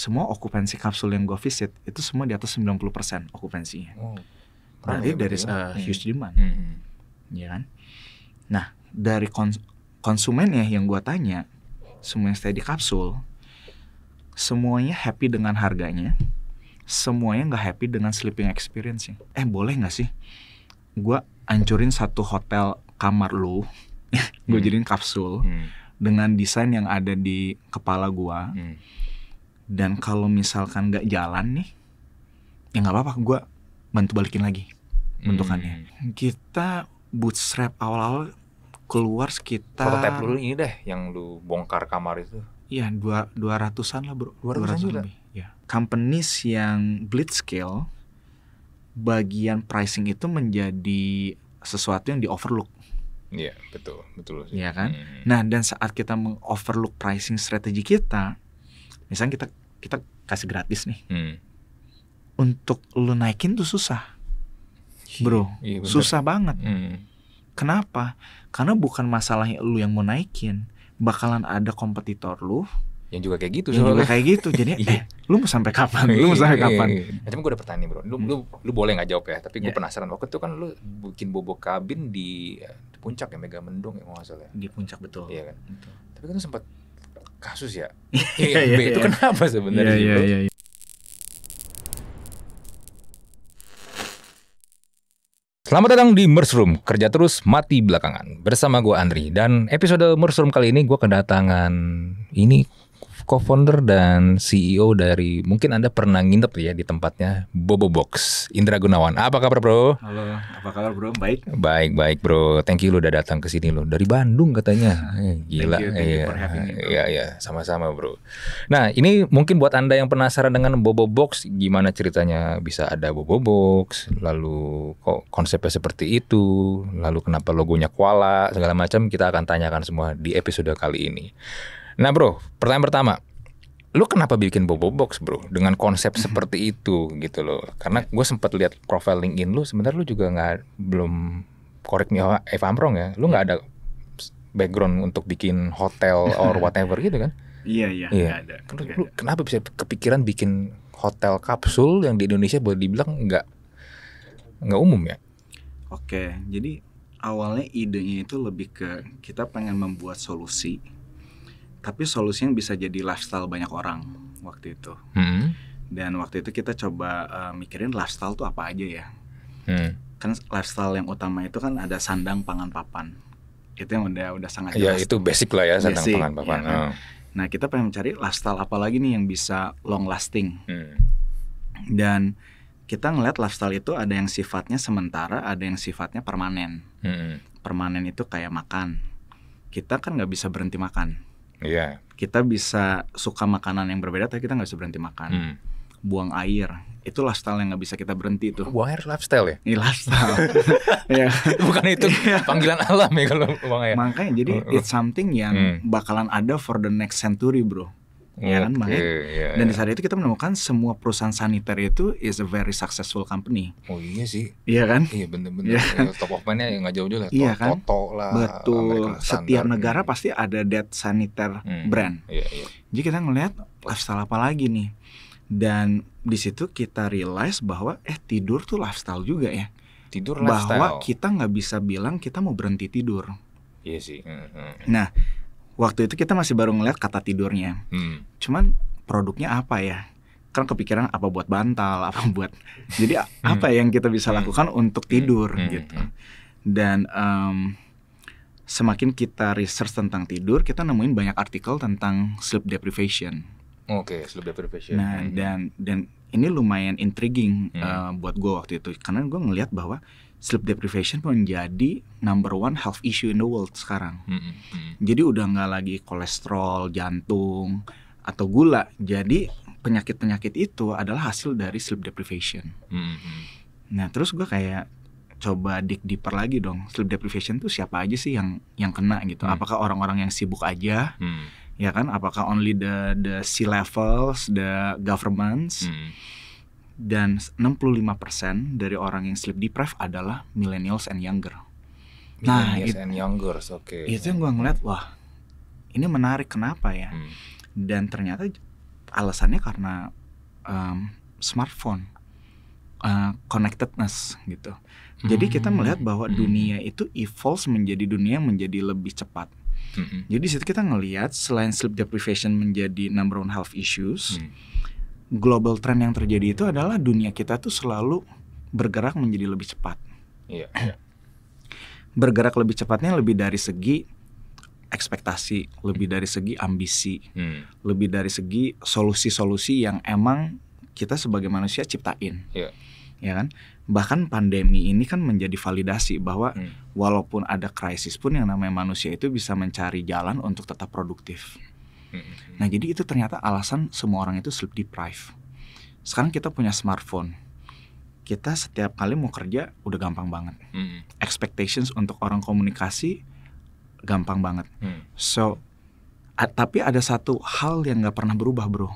semua okupansi kapsul yang gue visit itu semua di atas 90% okupansinya. Berarti dari huge demand, ya kan? Nah, dari konsumennya yang gue tanya, semua yang stay di kapsul, semuanya happy dengan harganya, semuanya nggak happy dengan sleeping experience-nya. Boleh nggak sih gue ancurin satu hotel kamar lu, gue jadiin kapsul dengan desain yang ada di kepala gue, dan kalau misalkan nggak jalan nih, ya nggak apa-apa, gue bantu balikin lagi bentukannya. Kita bootstrap awal-awal keluar sekitar prototype lu ini deh yang lu bongkar kamar itu. Iya, 200-an lah bro. 200-an juga? Lebih ya. Companies yang blitzscale, bagian pricing itu menjadi sesuatu yang di overlook. Iya, betul sih. Iya kan? Nah, dan saat kita meng-overlook pricing strategi kita, misalnya kita kasih gratis nih, untuk lu naikin tuh susah bro. Iya, susah banget. Kenapa? Karena bukan masalahnya lu yang mau naikin, bakalan ada kompetitor lu yang juga kayak gitu. Jadi lu mau sampai kapan? Cuma gue ada pertanyaan bro, lu boleh nggak jawab ya, tapi gue penasaran. Waktu itu kan lu bikin bobok kabin di puncak ya, Megamendung ya, nggak salah. Di puncak, betul. Iya kan. Betul. Tapi kan sempat kasus ya. Itu kenapa sebenarnya? Iya. Selamat datang di Mushroom, kerja terus mati belakangan. Bersama gue Andri, dan episode Mushroom kali ini gue kedatangan co-founder dan CEO dari, mungkin Anda pernah nginep ya di tempatnya, Bobo Box, Indra Gunawan. Apa kabar bro? Halo, apa kabar bro? Baik bro. Thank you lu udah datang ke sini lo. Dari Bandung katanya. Gila. Thank you for having me, bro. Iya, sama-sama bro. Nah, ini mungkin buat Anda yang penasaran dengan Bobo Box, gimana ceritanya bisa ada Bobo Box, lalu kok konsepnya seperti itu, lalu kenapa logonya koala, segala macam, kita akan tanyakan semua di episode kali ini. Nah bro, pertanyaan pertama, lu kenapa bikin Bobo Box bro dengan konsep seperti itu gitu loh? Karena gue sempat lihat profile LinkedIn lu, sebenarnya lu juga belum, correct me if I'm wrong ya, lu nggak ada background untuk bikin hotel or whatever gitu kan? Iya. Ada. Lu kenapa bisa kepikiran bikin hotel kapsul yang di Indonesia boleh dibilang nggak umum ya? Oke, jadi awalnya idenya itu lebih ke kita pengen membuat solusi, tapi solusinya bisa jadi lifestyle banyak orang waktu itu. Dan waktu itu kita coba mikirin lifestyle tuh apa aja ya. Kan lifestyle yang utama itu kan ada sandang, pangan, papan. Itu yang udah sangat jelas. Ya itu basic lah ya, sandang, pangan, papan. Ya, kan? Nah kita pengen mencari lifestyle apa lagi nih yang bisa long lasting. Dan kita ngeliat lifestyle itu ada yang sifatnya sementara, ada yang sifatnya permanen. Permanen itu kayak makan. Kita kan nggak bisa berhenti makan. Iya. Kita bisa suka makanan yang berbeda, tapi kita nggak bisa berhenti makan. Buang air, itu lifestyle yang nggak bisa kita berhenti tuh. Buang air lifestyle ya? Ini lifestyle. Bukan itu panggilan alam ya kalau buang air. Makanya jadi it's something yang bakalan ada for the next century bro. Ya kan, dan di saat itu kita menemukan semua perusahaan saniter itu is a very successful company. Oh iya sih. Iya kan? Iya bener-bener. Top of mind-nya nggak jauh-jauh lah. Iya kan? Toto lah. Betul. Setiap negara pasti ada that saniter brand. Iya. Jadi kita ngelihat lifestyle apa lagi nih. Dan di situ kita realize bahwa tidur tuh lifestyle juga ya. Tidur lifestyle. Bahwa kita nggak bisa bilang kita mau berhenti tidur. Iya sih. Nah, waktu itu kita masih baru ngeliat kata tidurnya. Cuman produknya apa ya? Kan kepikiran apa buat bantal, apa buat. Jadi apa yang kita bisa lakukan untuk tidur gitu. Dan semakin kita research tentang tidur, kita nemuin banyak artikel tentang sleep deprivation. Oke, sleep deprivation. Nah, dan ini lumayan intriguing buat gue waktu itu, karena gue ngelihat bahwa sleep deprivation menjadi number one health issue in the world sekarang. Jadi udah nggak lagi kolesterol, jantung, atau gula. Jadi penyakit-penyakit itu adalah hasil dari sleep deprivation. Nah, terus gue kayak coba dig deeper lagi dong. Sleep deprivation tuh siapa aja sih yang kena gitu? Apakah orang-orang yang sibuk aja? Ya kan, apakah only the C-levels, the governments? Dan 65% dari orang yang sleep deprived adalah millennials and younger. Millennials and younger, oke. Itu yang gue ngeliat, wah ini menarik, kenapa ya? Dan ternyata Alasannya karena smartphone, connectedness gitu. Jadi kita melihat bahwa dunia itu evolve menjadi dunia yang menjadi lebih cepat. Jadi situ kita ngelihat selain sleep deprivation menjadi number one health issues, global trend yang terjadi itu adalah dunia kita tuh selalu bergerak menjadi lebih cepat. Bergerak lebih cepatnya lebih dari segi ekspektasi, lebih dari segi ambisi, lebih dari segi solusi-solusi yang emang kita sebagai manusia ciptain, ya kan? Bahkan pandemi ini kan menjadi validasi bahwa walaupun ada krisis pun yang namanya manusia itu bisa mencari jalan untuk tetap produktif. Nah jadi itu ternyata alasan semua orang itu sleep deprived. Sekarang kita punya smartphone, kita setiap kali mau kerja udah gampang banget. Expectations untuk orang komunikasi gampang banget. So, tapi ada satu hal yang gak pernah berubah bro.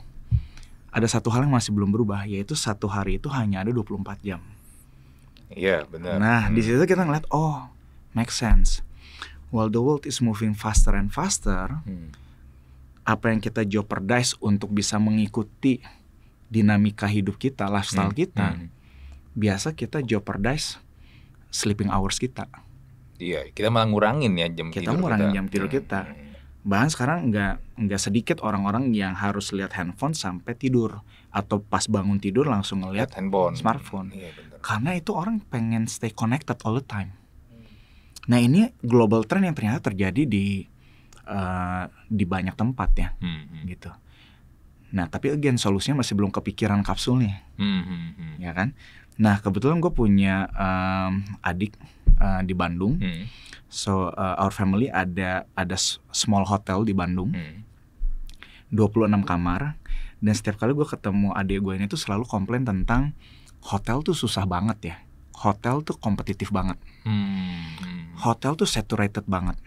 Ada satu hal yang masih belum berubah, yaitu satu hari itu hanya ada 24 jam. Iya benar. Nah di situ kita ngeliat, oh make sense. While the world is moving faster and faster, apa yang kita jeopardize untuk bisa mengikuti dinamika hidup kita, lifestyle kita, biasa kita jeopardize sleeping hours kita. Iya, kita malah ngurangin ya jam tidur kita. Kita ngurangin jam tidur kita. Bahkan sekarang nggak sedikit orang-orang yang harus lihat handphone sampai tidur, atau pas bangun tidur langsung ngelihat smartphone. Iya, karena itu orang pengen stay connected all the time. Nah ini global trend yang ternyata terjadi di banyak tempat ya, gitu. Nah tapi again solusinya masih belum kepikiran kapsulnya, ya kan? Nah kebetulan gue punya adik di Bandung. So our family ada small hotel di Bandung, 26 kamar. Dan setiap kali gue ketemu adik gue ini tuh selalu komplain tentang hotel tuh susah banget ya. Hotel tuh kompetitif banget. Hotel tuh saturated banget.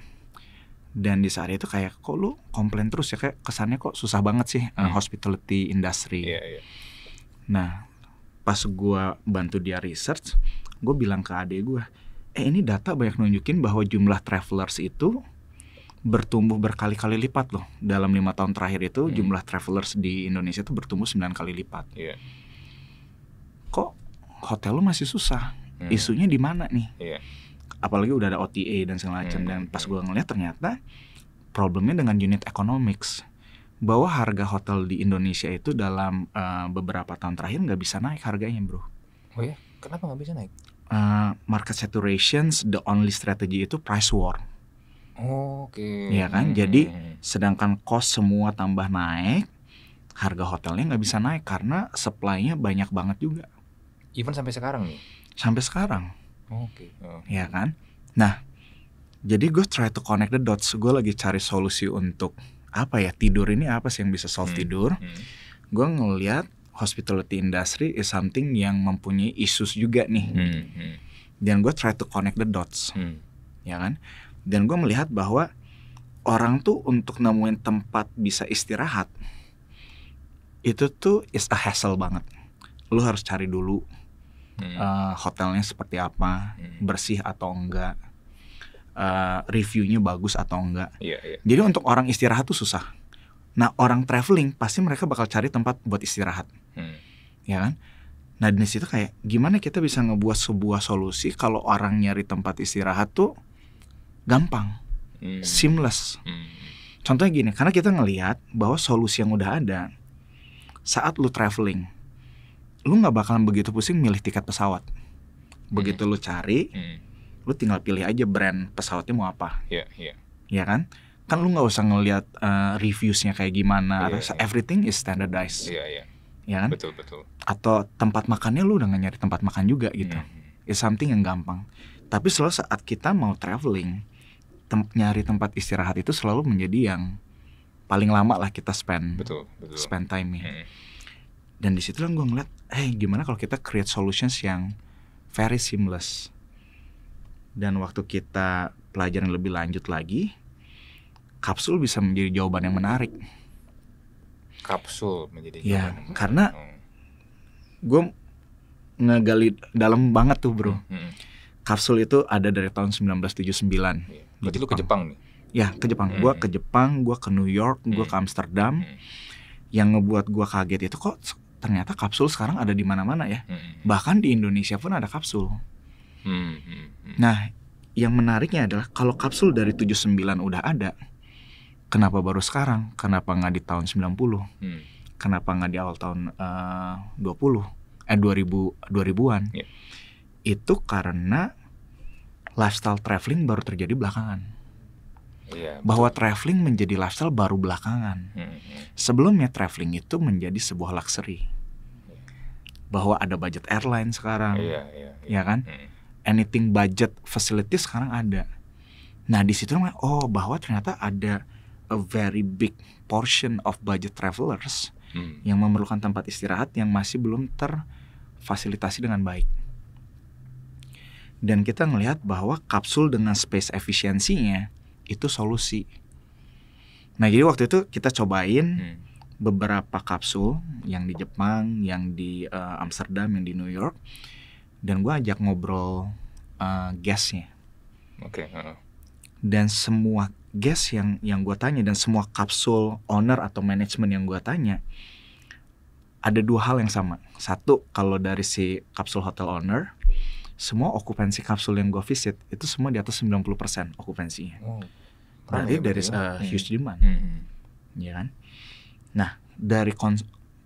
Dan di saat itu kayak, kok lu komplain terus ya, kayak kesannya kok susah banget sih hospitality industry. Nah pas gue bantu dia research, gue bilang ke adik gue, ini data banyak nunjukin bahwa jumlah travelers itu bertumbuh berkali-kali lipat loh. Dalam 5 tahun terakhir itu jumlah travelers di Indonesia itu bertumbuh 9 kali lipat. Kok hotel lu masih susah? Isunya di mana nih? Apalagi udah ada OTA dan segala macam. Dan pas gue ngeliat ternyata problemnya dengan unit economics, bahwa harga hotel di Indonesia itu dalam beberapa tahun terakhir nggak bisa naik harganya bro. Oh ya? Kenapa nggak bisa naik? Market saturations, the only strategy itu price war. Oke. Ya kan, jadi sedangkan cost semua tambah naik, harga hotelnya nggak bisa naik karena supply-nya banyak banget juga. Even sampai sekarang nih? Sampai sekarang. Oke. Ya kan. Nah, jadi gue try to connect the dots. Gue lagi cari solusi untuk apa ya, tidur ini apa sih yang bisa solve tidur. Gue ngeliat hospitality industry is something yang mempunyai issues juga nih. Dan gue try to connect the dots. Ya kan. Dan gue melihat bahwa orang tuh untuk nemuin tempat bisa istirahat itu tuh is a hassle banget. Lu harus cari dulu hotelnya seperti apa, bersih atau enggak, reviewnya bagus atau enggak. Jadi untuk orang istirahat tuh susah. Nah orang traveling pasti mereka bakal cari tempat buat istirahat, ya kan? Nah di situ kayak gimana kita bisa ngebuat sebuah solusi kalau orang nyari tempat istirahat tuh gampang, seamless. Contohnya gini, karena kita ngelihat bahwa solusi yang udah ada, saat lu traveling, lu nggak bakalan begitu pusing milih tiket pesawat. Begitu lu cari, lu tinggal pilih aja brand pesawatnya mau apa. Ya kan? Kan lu nggak usah ngelihat reviewsnya kayak gimana. Everything is standardized. Ya kan? Betul. Atau tempat makannya lu udah nggak nyari tempat makan juga gitu. It's something yang gampang. Tapi selalu saat kita mau traveling, nyari tempat istirahat itu selalu menjadi yang paling lama lah kita spend time-nya. Dan di situ lah gue ngeliat, gimana kalau kita create solutions yang very seamless. Dan waktu kita pelajaran lebih lanjut lagi, kapsul bisa menjadi jawaban yang menarik. Kapsul menjadi jawaban yang menarik. Karena gue ngegali dalam banget tuh bro. Kapsul itu ada dari tahun 1979. Berarti lu ke Jepang nih? Ya ke Jepang. Gue ke Jepang, gue ke New York, gue ke Amsterdam. yang ngebuat gue kaget itu kok ternyata kapsul sekarang ada di mana-mana ya. Bahkan di Indonesia pun ada kapsul. Nah, yang menariknya adalah kalau kapsul dari 79 udah ada, kenapa baru sekarang? Kenapa nggak di tahun 90? Kenapa nggak di awal tahun 2000-an? Yeah. Itu karena lifestyle traveling baru terjadi belakangan. Yeah, bahwa traveling menjadi lifestyle baru belakangan. Sebelumnya traveling itu menjadi sebuah luxury. Bahwa ada budget airline sekarang, ya kan? Anything budget facility sekarang ada. Nah di situ bahwa ternyata ada a very big portion of budget travelers yang memerlukan tempat istirahat yang masih belum terfasilitasi dengan baik. Dan kita ngelihat bahwa kapsul dengan space efisiensinya itu solusi. Nah jadi waktu itu kita cobain beberapa kapsul yang di Jepang, yang di Amsterdam, yang di New York, dan gue ajak ngobrol guestnya. Dan semua guest yang gue tanya dan semua kapsul owner atau manajemen yang gue tanya, ada dua hal yang sama. Satu, kalau dari si kapsul hotel owner, semua okupansi kapsul yang gue visit itu semua di atas 90% okupansinya. Berarti dari huge demand, ya kan? Nah dari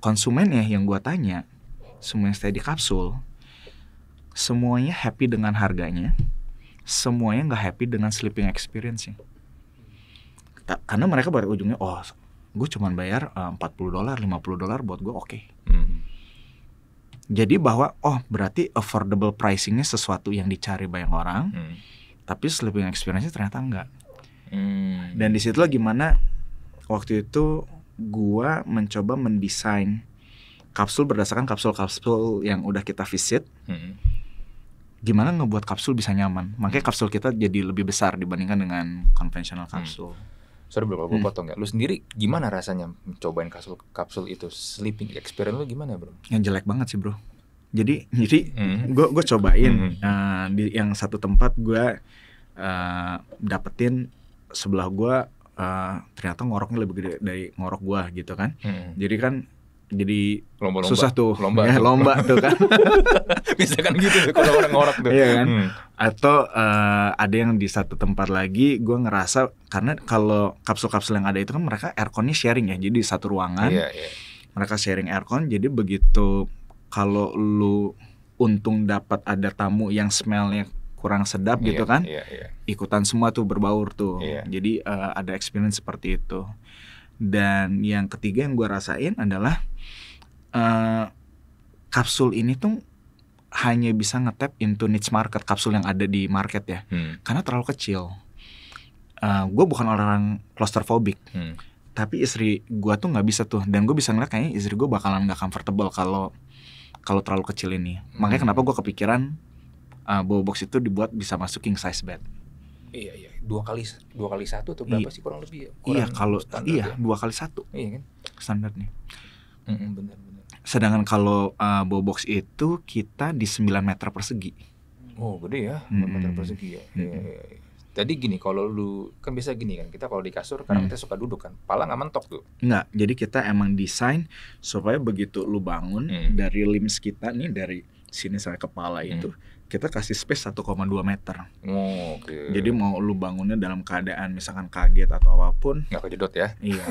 konsumennya yang gue tanya, semua yang stay di kapsul, semuanya happy dengan harganya, semuanya nggak happy dengan sleeping experience-nya. Karena mereka pada ujungnya, gue cuman bayar $40, $50 buat gue oke. Jadi bahwa berarti affordable pricing-nya sesuatu yang dicari banyak orang, tapi sleeping experience-nya ternyata enggak. Dan disitulah gimana waktu itu gue mencoba mendesain kapsul berdasarkan kapsul-kapsul yang udah kita visit. Gimana ngebuat kapsul bisa nyaman. Makanya kapsul kita jadi lebih besar dibandingkan dengan konvensional kapsul. Sorry bro, kalau gue potong ya. Lu sendiri gimana rasanya mencobain kapsul itu? Sleeping experience lu gimana bro? Yang jelek banget sih bro. Jadi gue cobain di yang satu tempat gue dapetin sebelah gue ternyata ngoroknya lebih gede dari ngorok gue gitu kan. Jadi kan jadi lomba-lomba. Susah tuh lomba tuh kan. Bisa kan gitu kalau orang ngorok tuh. Iya kan. Atau ada yang di satu tempat lagi gue ngerasa, karena kalau kapsul-kapsul yang ada itu kan mereka airconnya sharing ya, jadi satu ruangan mereka sharing aircon, jadi begitu kalau lu untung dapat ada tamu yang smellnya kurang sedap gitu kan, ikutan semua tuh berbaur tuh. Jadi ada experience seperti itu. Dan yang ketiga yang gue rasain adalah kapsul ini tuh hanya bisa nge-tap into niche market, kapsul yang ada di market ya, karena terlalu kecil. Gue bukan orang claustrophobic, tapi istri gue tuh nggak bisa tuh, dan gue bisa ngeliat kayaknya istri gue bakalan nggak comfortable kalau terlalu kecil ini. Makanya kenapa gue kepikiran Bobo Box itu dibuat bisa masuk king size bed. Iya. 2x1 atau berapa sih kurang lebih ya? Iya 2x1. Iya kan? Standarnya. Benar. Sedangkan kalau Bobo Box itu kita di 9 meter persegi. Oh gede ya, 9 meter persegi ya. Iya. Jadi gini, kalau lu kan biasa gini kan, kita kalau di kasur kadang kita suka duduk kan, pala nggak mentok tuh. Enggak, jadi kita emang desain supaya begitu lu bangun dari limbs kita nih, dari sini sampai kepala itu kita kasih space 1,2 meter. Oke. Jadi mau lu bangunnya dalam keadaan misalkan kaget atau apapun, nggak kejedot ya? Iya,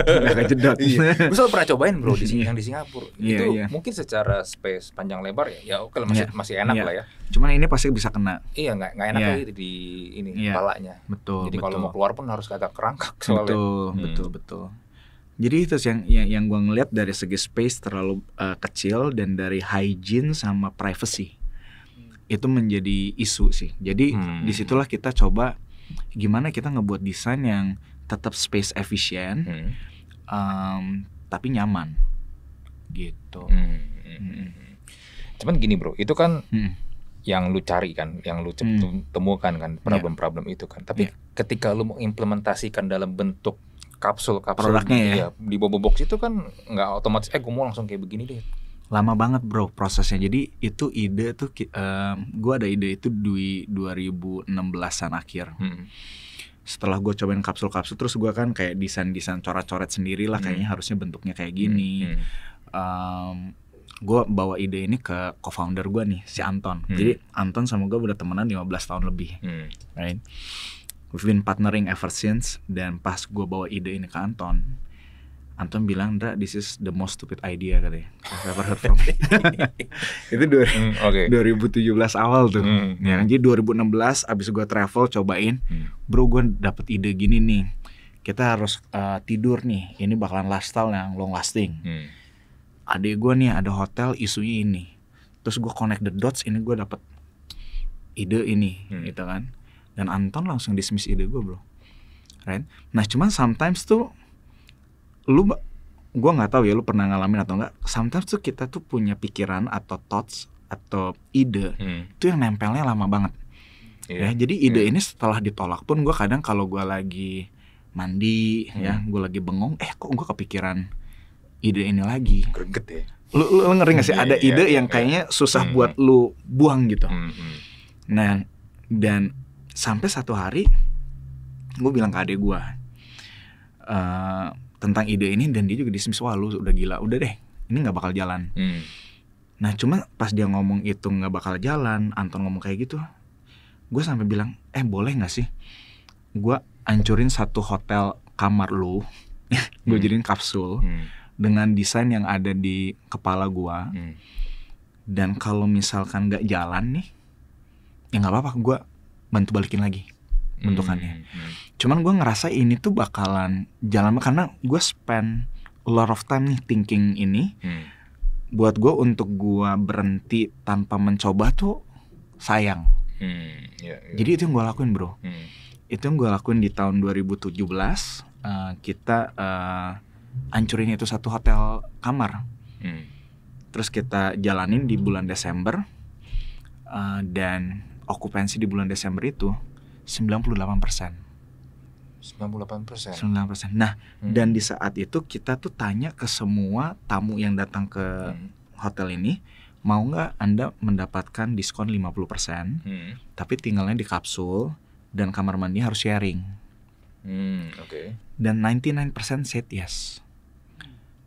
nggak kejedot. Gue selalu pernah cobain bro yang di Singapura. Itu mungkin secara space panjang lebar ya oke lah, masih enak lah ya. Cuman ini pasti bisa kena. Iya, nggak enak lagi di ini kepalanya. Betul. Jadi kalau mau keluar pun harus agak kerangkak soalnya. Betul. Jadi itu yang gue ngeliat dari segi space terlalu kecil, dan dari hygiene sama privacy itu menjadi isu sih. Jadi disitulah kita coba gimana kita ngebuat desain yang tetap space efisien, tapi nyaman gitu. Cuman gini bro, itu kan yang lu cari kan, yang lu temukan kan problem-problem itu kan. Tapi ketika lu mau implementasikan dalam bentuk kapsul produknya di Bobo Box itu kan nggak otomatis gue mau langsung kayak begini deh. Lama banget bro prosesnya. Jadi itu ide tuh gue ada ide itu di 2016an akhir. setelah gue cobain kapsul-kapsul, terus gue kan kayak desain coret-coret sendiri lah, kayaknya harusnya bentuknya kayak gini. Gue bawa ide ini ke co-founder gue nih, si Anton. Jadi Anton sama gue udah temenan 15 tahun lebih, right? We've been partnering ever since. Dan pas gue bawa ide ini ke Anton bilang, "Ndra, this is the most stupid idea," katanya, I've ever heard from it. Itu 2017 awal tuh. Ya kan, jadi 2016 abis gue travel cobain, bro gue dapet ide gini nih, kita harus tidur nih, ini bakalan lifestyle yang long lasting. Adek gue nih ada hotel isunya ini, terus gue connect the dots, ini gue dapet ide ini, gitu kan. Dan Anton langsung dismiss ide gue, bro, right? Nah cuman sometimes tuh gue nggak tahu ya lu pernah ngalamin atau enggak, sometimes tuh kita tuh punya pikiran atau thoughts atau ide itu yang nempelnya lama banget. Ya jadi ide ini setelah ditolak pun gue kadang kalau gue lagi mandi ya, gue lagi bengong, kok gue kepikiran ide ini lagi, greget ya. Lu ngeri gak sih, ada ide yang kayaknya susah buat lu buang gitu. Nah dan sampai satu hari gue bilang ke adek gue tentang ide ini, dan dia juga dismiss, "Wah lu udah gila, udah deh ini gak bakal jalan." Nah cuma pas dia ngomong itu gak bakal jalan, Anton ngomong kayak gitu, gue sampai bilang, boleh gak sih gue hancurin satu hotel kamar lu, gue jadiin kapsul dengan desain yang ada di kepala gue, dan kalau misalkan gak jalan nih, ya gak apa-apa, gue bantu balikin lagi bentukannya. Cuman gue ngerasa ini tuh bakalan jalan, karena gue spend a lot of time nih thinking ini. Buat gue untuk gue berhenti tanpa mencoba tuh sayang. Jadi itu yang gue lakuin, bro. Itu yang gue lakuin di tahun 2017. Kita hancurin itu satu hotel kamar. Terus kita jalanin di bulan Desember, dan okupansi di bulan Desember itu 98%. 98%. Nah, dan di saat itu kita tuh tanya ke semua tamu yang datang ke hotel ini, mau nggak Anda mendapatkan diskon 50%, tapi tinggalnya di kapsul dan kamar mandi harus sharing. Dan 99% said yes.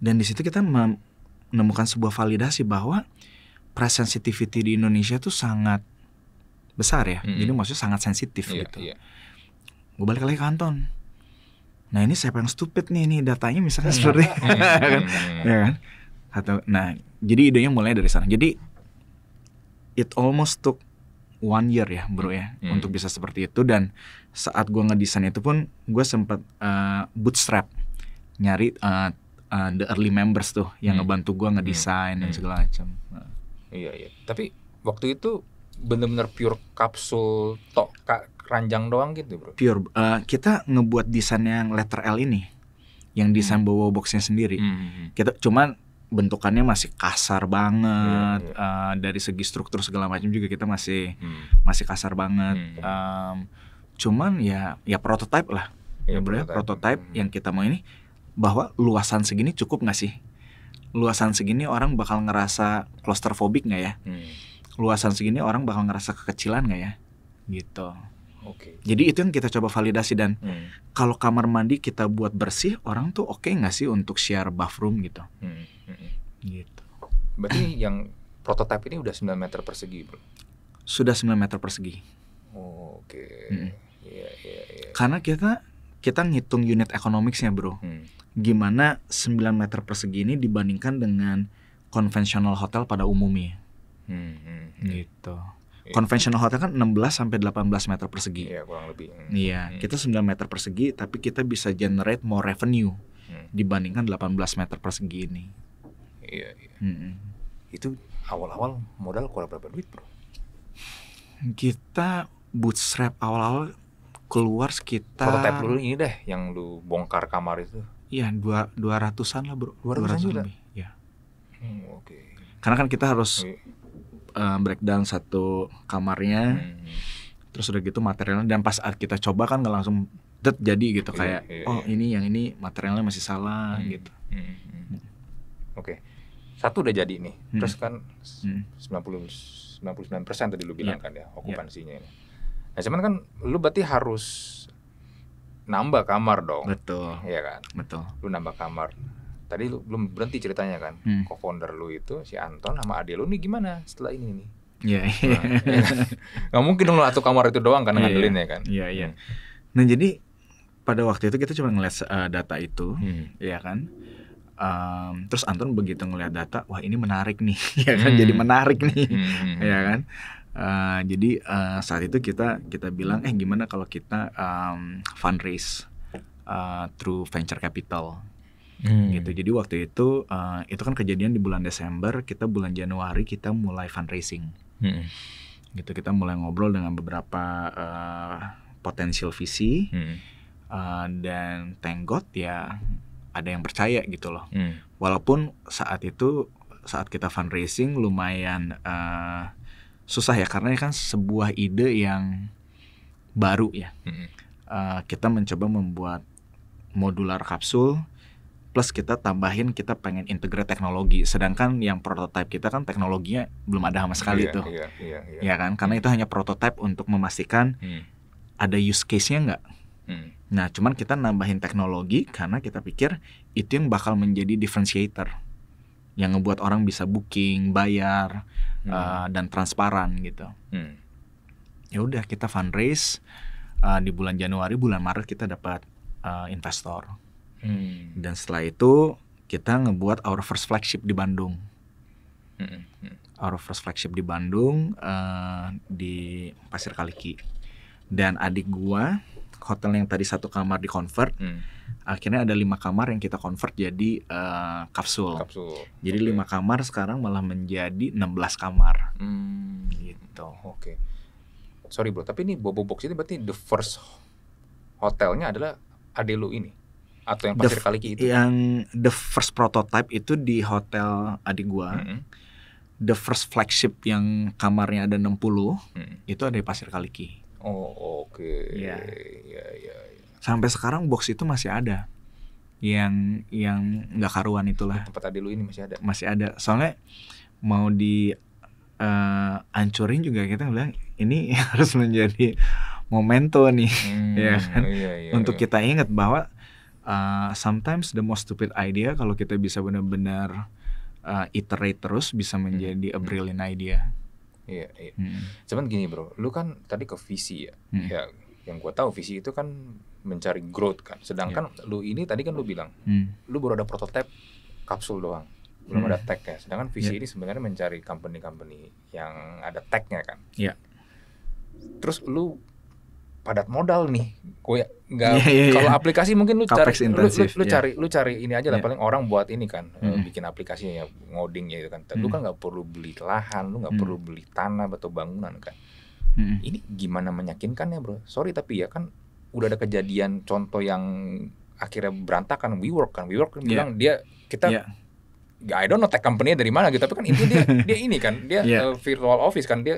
Dan di situ kita menemukan sebuah validasi bahwa price sensitivity di Indonesia tuh sangat besar ya. Jadi maksudnya sangat sensitif gitu. Gue balik lagi ke Anton. Nah ini siapa yang stupid nih datanya misalnya seperti kan? Ya kan? Nah jadi idenya mulai dari sana. Jadi it almost took 1 year ya bro ya, untuk bisa seperti itu. Dan saat gue ngedesain itu pun gue sempat bootstrap, nyari the early members tuh yang ngebantu gue ngedesain dan segala macam. Iya. Tapi waktu itu benar-benar pure kapsul keranjang doang gitu, bro? Pure. Kita ngebuat desain yang letter L ini, yang desain bawa boxnya sendiri. Kita cuman bentukannya masih kasar banget. Dari segi struktur segala macam juga kita masih kasar banget. Cuman ya prototype lah. Ya bro, prototype yang kita mau ini, bahwa luasan segini cukup nggak sih? Luasan segini orang bakal ngerasa claustrophobic nggak ya? Luasan segini orang bakal ngerasa kekecilan nggak ya? Gitu. Jadi itu yang kita coba validasi. Dan kalau kamar mandi kita buat bersih, orang tuh oke nggak sih untuk share bathroom gitu? Gitu. Berarti yang prototipe ini udah 9 meter persegi, bro? Sudah 9 meter persegi. Iya. Karena kita ngitung unit economicsnya, bro. Gimana 9 meter persegi ini dibandingkan dengan konvensional hotel pada umumnya. Gitu. Konvensional hotel kan 16 sampai 18 meter persegi. Iya, kurang lebih. Iya, kita 9 meter persegi tapi kita bisa generate more revenue dibandingkan 18 meter persegi ini. Iya. Itu awal-awal modal kurang berapa duit, bro? Kita bootstrap awal-awal keluar sekitar, prototype dulu ini deh yang lu bongkar kamar itu. Iya, 200-an lah, bro. 200 juga? Lebih. Ya. Karena kan kita harus breakdown satu kamarnya, terus udah gitu materialnya, dan pas kita coba kan nggak langsung jadi gitu, kayak ini yang ini materialnya masih salah gitu. Satu udah jadi nih, terus kan 99% tadi lu bilang kan ya okupansinya ini. Nah cuman kan lu berarti harus nambah kamar dong. Betul. Iya kan? Betul. Lu nambah kamar. Tadi lu belum berhenti ceritanya kan. Co-founder lu itu si Anton sama adik lu nih gimana setelah ini nih? Iya. Nggak mungkin dong satu kamar itu doang kan ngandelin ya kan? Iya. Nah jadi pada waktu itu kita cuma ngeliat data itu, ya kan. Terus Anton begitu ngeliat data, wah ini menarik nih, ya kan. Jadi menarik nih, ya kan. Jadi saat itu kita bilang, gimana kalau kita fundraise through venture capital, gitu. Jadi waktu itu kan kejadian di bulan Desember, kita bulan Januari kita mulai fundraising, gitu. Kita mulai ngobrol dengan beberapa potensial VC, dan thank God ya ada yang percaya gitu loh. Walaupun saat kita fundraising lumayan susah ya, karena kan sebuah ide yang baru ya. Kita mencoba membuat modular kapsul, plus kita tambahin kita pengen integrate teknologi. Sedangkan yang prototype kita kan teknologinya belum ada sama sekali tuh. Iya. Ya kan, karena itu hanya prototype untuk memastikan ada use case-nya nggak. Nah, cuman kita nambahin teknologi karena kita pikir itu yang bakal menjadi differentiator, yang ngebuat orang bisa booking, bayar, dan transparan gitu. Ya udah kita fundraise di bulan Januari, bulan Maret kita dapat investor. Dan setelah itu kita ngebuat our first flagship di Bandung. Our first flagship di Bandung di Pasir Kaliki. Dan adik gua, hotel yang tadi 1 kamar di convert, akhirnya ada 5 kamar yang kita convert jadi kapsul. Jadi 5 kamar sekarang malah menjadi 16 kamar. Gitu. Oke. Sorry bro, tapi ini Bobo Box itu berarti the first hotelnya adalah adik lu ini? Atau yang Pasir Kaliki itu? Yang the first prototype itu di hotel adik gua. The first flagship yang kamarnya ada 60, itu ada di Pasir Kaliki. Oh oke. Iya. Sampai sekarang box itu masih ada, yang nggak karuan itulah. Tempat adik lu ini masih Masih ada. ada. Soalnya mau di ancurin juga kita bilang ini harus menjadi memento nih, ya kan. Untuk kita ingat bahwa sometimes the most stupid idea kalau kita bisa benar-benar iterate terus bisa menjadi a brilliant idea. Iya. Cuman gini bro, lu kan tadi ke visi ya. Ya, yang gua tahu visi itu kan mencari growth kan. Sedangkan lu ini tadi kan lu bilang, lu baru ada prototype kapsul doang, belum ada tech ya. Sedangkan visi ini sebenarnya mencari company yang ada tech-nya kan. Iya. Terus lu padat modal nih, gue nggak. Kalau aplikasi mungkin lu cari ini aja lah, paling orang buat ini kan, bikin aplikasi ya, ngoding ya itu kan. Lu kan nggak perlu beli lahan, lu nggak perlu beli tanah atau bangunan kan. Ini gimana meyakinkan ya bro? Sorry tapi ya kan udah ada kejadian contoh yang akhirnya berantakan. WeWork kan bilang kita I don't know tech company dari mana gitu, tapi kan intinya dia ini kan, dia virtual office kan, dia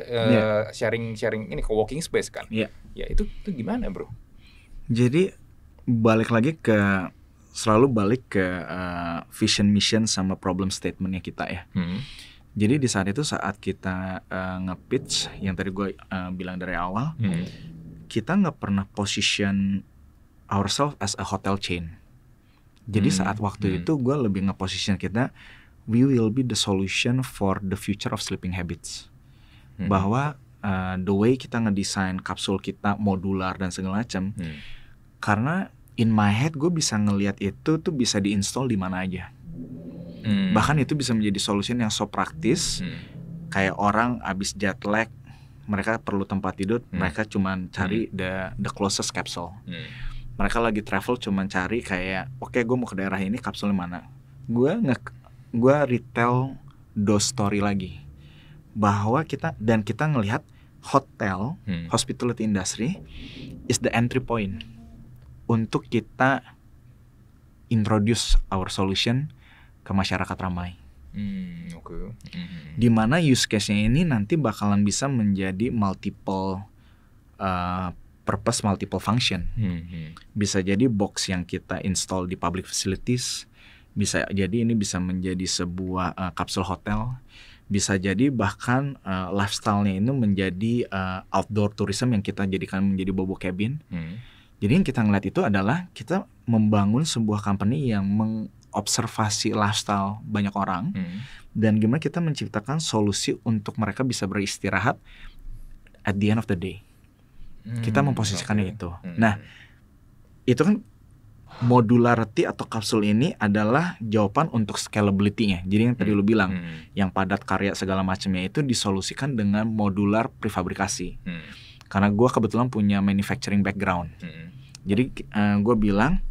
sharing ini co-working space kan. Ya itu gimana bro? Jadi selalu balik ke vision, mission sama problem statementnya kita ya. Jadi di saat kita nge-pitch yang tadi gue bilang dari awal, kita nggak pernah position ourselves as a hotel chain. Jadi saat waktu itu gue lebih nge-position kita, we will be the solution for the future of sleeping habits. Bahwa the way kita ngedesain kapsul kita modular dan segala macam, karena in my head gue bisa ngelihat itu tuh bisa diinstal di mana aja. Bahkan itu bisa menjadi solution yang so praktis, kayak orang abis jet lag, mereka perlu tempat tidur, mereka cuman cari the closest capsule. Mereka lagi travel cuman cari kayak, oke, gue mau ke daerah ini, kapsulnya mana? Gue retail those story lagi, bahwa kita ngelihat hotel, hospitality industry is the entry point untuk kita introduce our solution ke masyarakat ramai. Dimana use case-nya ini nanti bakalan bisa menjadi multiple purpose, multiple function. Bisa jadi box yang kita install di public facilities, bisa jadi ini bisa menjadi sebuah kapsul hotel, bisa jadi bahkan lifestyle-nya ini menjadi outdoor tourism yang kita jadikan menjadi bobo cabin. Jadi yang kita ngeliat itu adalah kita membangun sebuah company yang mengobservasi lifestyle banyak orang dan gimana kita menciptakan solusi untuk mereka bisa beristirahat at the end of the day. Kita memposisikannya itu. Nah, itu kan modularity atau kapsul ini adalah jawaban untuk scalability-nya. Jadi yang tadi lu bilang, yang padat karya segala macamnya itu disolusikan dengan modular prefabrikasi. Karena gue kebetulan punya manufacturing background. Jadi gue bilang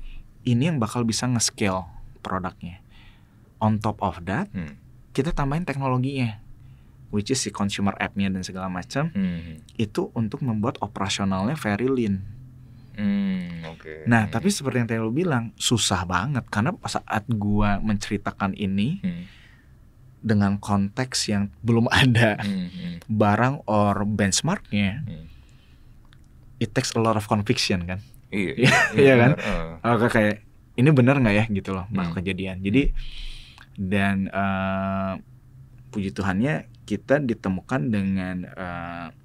ini yang bakal bisa nge-scale produknya. On top of that, kita tambahin teknologinya, which is si consumer app-nya dan segala macam. Itu untuk membuat operasionalnya very lean. Nah, tapi seperti yang tadi lo bilang, susah banget karena saat gua menceritakan ini dengan konteks yang belum ada barang or benchmarknya, it takes a lot of conviction kan. Iya kan? Kayak ini benar nggak ya gitu loh bakal kejadian. Jadi dan puji Tuhannya kita ditemukan dengan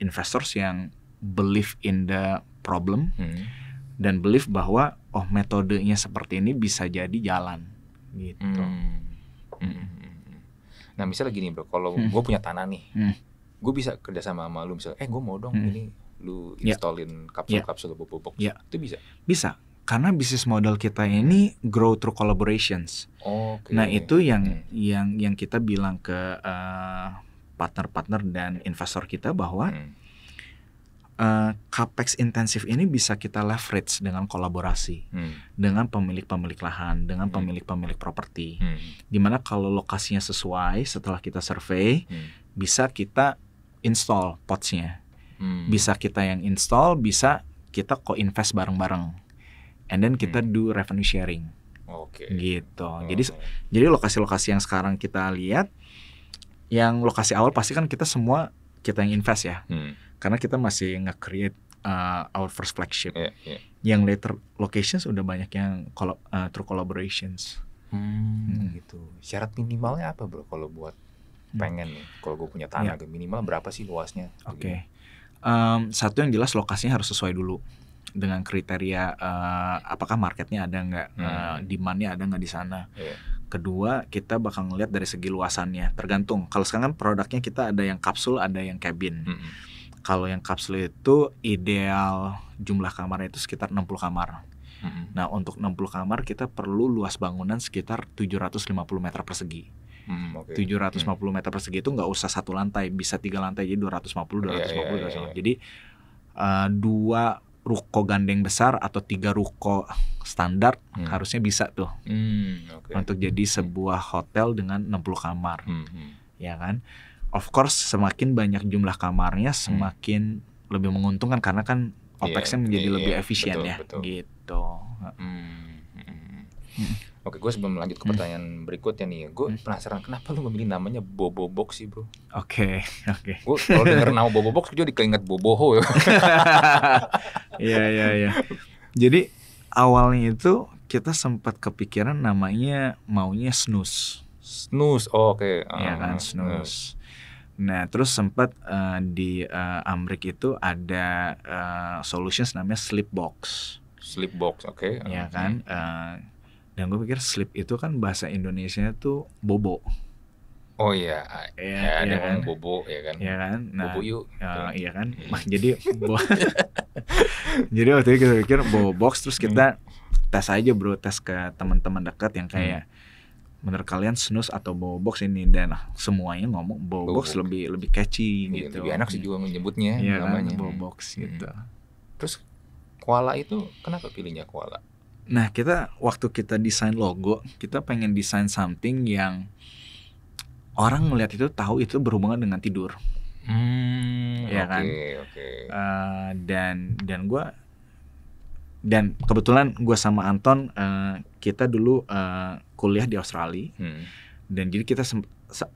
investors yang believe in the problem dan believe bahwa metodenya seperti ini bisa jadi jalan gitu. Nah misalnya gini bro, kalau gue punya tanah nih, gue bisa kerja sama lu misalnya, gue mau dong ini lu installin kapsul-kapsul bobox, itu bisa? Bisa, karena bisnis model kita ini grow through collaborations. Nah itu yang kita bilang ke partner-partner dan investor kita bahwa capex intensif ini bisa kita leverage dengan kolaborasi dengan pemilik-pemilik lahan, dengan pemilik-pemilik properti. Dimana kalau lokasinya sesuai, setelah kita survei, bisa kita install pots-nya. Bisa kita yang install, bisa kita co-invest bareng-bareng. And then kita do revenue sharing. Gitu. Jadi lokasi-lokasi yang sekarang kita lihat, yang lokasi awal pasti kan kita semua kita yang invest ya. Karena kita masih nge-create our first flagship. Yang later locations udah banyak yang through collaborations. Gitu. Syarat minimalnya apa bro kalau buat pengen nih, kalau gue punya tanah minimal berapa sih luasnya? Satu yang jelas lokasinya harus sesuai dulu dengan kriteria apakah marketnya ada nggak, demandnya ada nggak di sana. Kedua, kita bakal ngeliat dari segi luasannya. Tergantung. Kalau sekarang kan produknya kita ada yang kapsul, ada yang cabin. Kalau yang kapsul itu ideal jumlah kamarnya itu sekitar 60 kamar. Nah untuk 60 kamar kita perlu luas bangunan sekitar 750 meter persegi. 750 meter persegi itu nggak usah satu lantai, bisa 3 lantai, jadi 250. Jadi 2 ruko gandeng besar atau 3 ruko standar harusnya bisa tuh untuk jadi sebuah hotel dengan 60 kamar. Ya kan? Of course semakin banyak jumlah kamarnya semakin lebih menguntungkan karena kan OPEX-nya menjadi lebih efisien betul. Gitu. Oke, gue sebelum lanjut ke pertanyaan berikutnya nih, gue penasaran kenapa lu memilih namanya Bobobox sih bro? Oke. Gue kalau denger nama Bobobox gue jadi keinget Boboho ya. Iya. Jadi awalnya itu kita sempat kepikiran namanya maunya Snooze. Oke. Ya kan, Snooze. Nah terus sempat di Amrik itu ada solutions namanya Sleepbox. Oke. Ya kan. Dan gue pikir sleep itu kan bahasa Indonesia tuh bobo. Oh iya. Ya ada kan? Bobo ya kan. Iya kan. Nah, bobo yuk. Iya kan. Jadi jadi waktu itu kita pikir Bobobox, terus kita tes aja bro, tes ke teman-teman dekat yang kayak menurut kalian Snooze atau Bobobox ini, dan semuanya ngomong Bobobox lebih catchy gitu. Lebih enak sih juga menyebutnya namanya. Kan, Bobobox gitu. Terus koala itu kenapa pilihnya koala? Nah waktu kita desain logo, kita pengen desain something yang orang melihat itu tahu itu berhubungan dengan tidur. Ya kan. Dan kebetulan gue sama Anton kita dulu kuliah di Australia. Dan jadi kita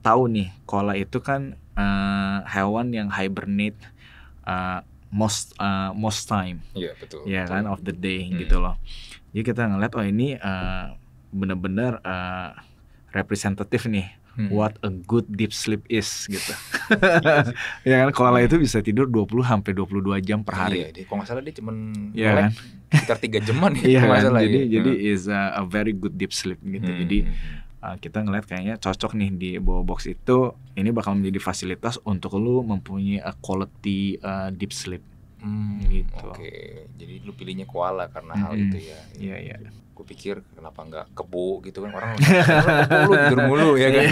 tahu nih koala itu kan hewan yang hibernate most time. Iya betul. Ya kan, of the day gitu loh. Jadi kita ngeliat ini benar-benar representatif nih what a good deep sleep is gitu. Ya kan, koala itu bisa tidur 20 sampai 22 jam per hari. Iya, kalau nggak salah dia cuman melek sekitar 3 jaman Iya kan? masalah Jadi is a very good deep sleep gitu. Jadi kita ngeliat kayaknya cocok nih di Bobox itu, ini bakal menjadi fasilitas untuk lu mempunyai a quality deep sleep. Gitu. Oke. Jadi lu pilihnya koala karena hal itu ya. Iya. Gue pikir kenapa nggak kebo gitu kan, orang kebo lu tidur mulu ya kan.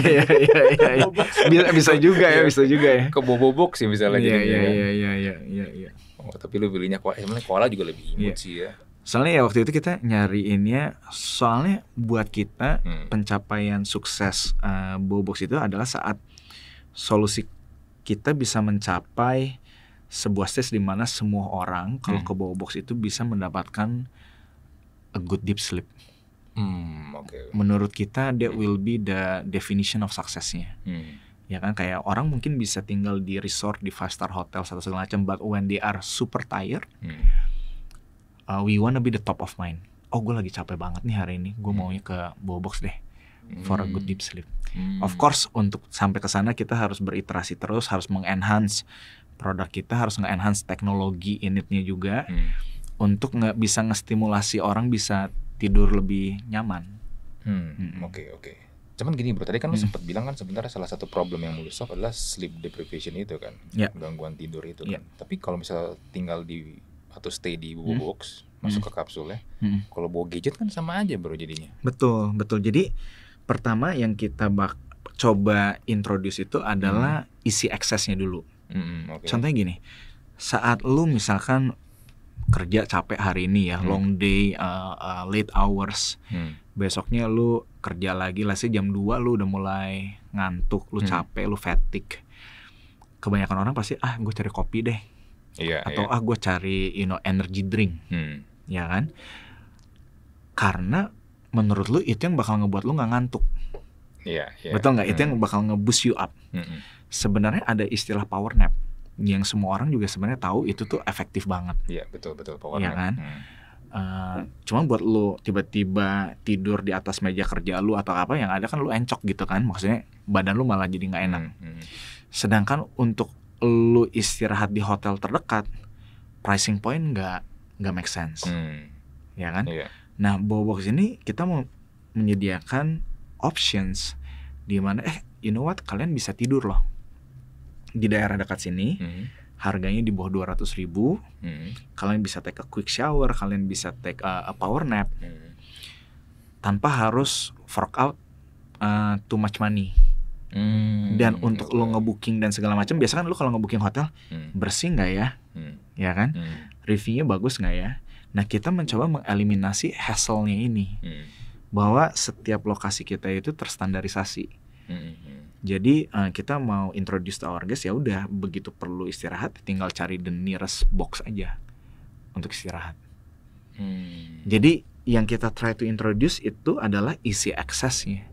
Iya. Bisa juga ya. Kebo Bobox sih misalnya Iya. Oh, tapi lu pilihnya koala. Sebenarnya koala juga lebih imut sih ya. Soalnya ya waktu itu kita nyariinnya, soalnya buat kita pencapaian sukses Bobox itu adalah saat solusi kita bisa mencapai sebuah stage di mana semua orang kalau ke Bobox itu bisa mendapatkan a good deep sleep. Okay. Menurut kita that will be the definition of successnya. Ya kan, kayak orang mungkin bisa tinggal di resort, di 5-star hotel atau segala macam, but when they are super tired, we wanna be the top of mind. Oh, gue lagi capek banget nih hari ini, gue maunya ke Bobox deh for a good deep sleep. Of course, untuk sampai ke sana kita harus beriterasi terus, harus mengenhance produk kita, harus nge-enhance teknologi initnya juga untuk bisa ngestimulasi orang bisa tidur lebih nyaman. Oke. Cuman gini bro, tadi kan lu sempat bilang kan sebenarnya salah satu problem yang lu solve adalah sleep deprivation itu kan, gangguan tidur itu kan. Tapi kalau misal tinggal di atau stay di Bobox, masuk ke kapsul ya, kalau bawa gadget kan sama aja bro jadinya. Betul. Jadi pertama yang kita coba introduce itu adalah isi aksesnya dulu. Contohnya gini, saat lu misalkan kerja capek hari ini ya, long day, late hours, besoknya lu kerja lagi, let's say jam 2 lu udah mulai ngantuk, lu capek, lu fatigue. Kebanyakan orang pasti gue cari kopi deh, atau gue cari energy drink, ya kan? Karena menurut lu itu yang bakal ngebuat lu nggak ngantuk. Betul nggak? Itu yang bakal nge-boost you up. Sebenarnya ada istilah power nap yang semua orang juga sebenarnya tahu itu tuh efektif banget. Iya betul power nap. Kan? Cuma buat lu tiba-tiba tidur di atas meja kerja lu atau apa, yang ada kan lu encok gitu kan, maksudnya badan lu malah jadi nggak enak. Sedangkan untuk lu istirahat di hotel terdekat, pricing point nggak make sense, ya kan? Nah, Bobox ini kita mau menyediakan options di mana you know what, kalian bisa tidur loh di daerah dekat sini, harganya di bawah 200.000, kalian bisa take a quick shower, kalian bisa take a power nap, tanpa harus fork out too much money. Dan untuk lo ngebooking dan segala macam, biasa kan lo kalau ngebooking hotel, bersih nggak ya, ya kan, reviewnya bagus nggak ya. Nah, kita mencoba mengeliminasi hassle-nya ini, bahwa setiap lokasi kita itu terstandarisasi. Jadi kita mau introduce to our guest, ya udah begitu perlu istirahat tinggal cari the nearest box aja untuk istirahat. Jadi yang kita try to introduce itu adalah easy access-nya.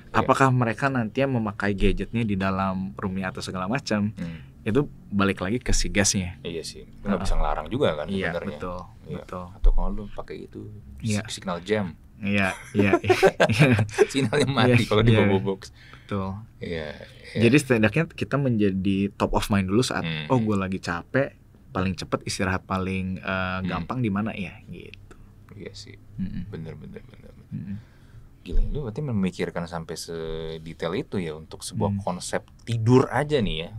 Apakah mereka nanti memakai gadgetnya di dalam roomnya atau segala macam, itu balik lagi ke si guestnya. Iya sih, nggak bisa ngelarang juga kan sebenarnya. Iya, betul. Atau kalau lu pakai itu signal jam. Iya. Sinyalnya mati kalau di Bobox. Betul. Iya. Jadi setidaknya kita menjadi top of mind dulu saat gue lagi capek, paling cepat istirahat paling gampang di mana ya gitu. Iya sih. Bener. Gila, lu berarti memikirkan sampai sedetail itu ya untuk sebuah konsep tidur aja nih ya.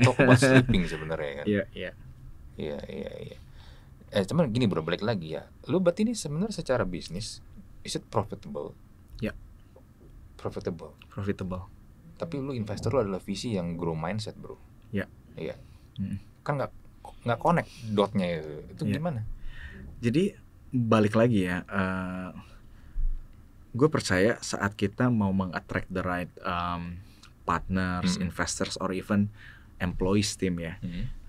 Talk about sleeping sebenarnya kan. Iya. Cuman gini bro, balik lagi ya. Lu berarti ini sebenarnya secara bisnis, is it profitable? Ya. Profitable. Tapi lu investor lu adalah visi yang grow mindset bro. Iya. Kan nggak connect dotnya itu gimana? Jadi balik lagi ya. Gue percaya saat kita mau meng-attract the right partners, investors, or even employees team ya,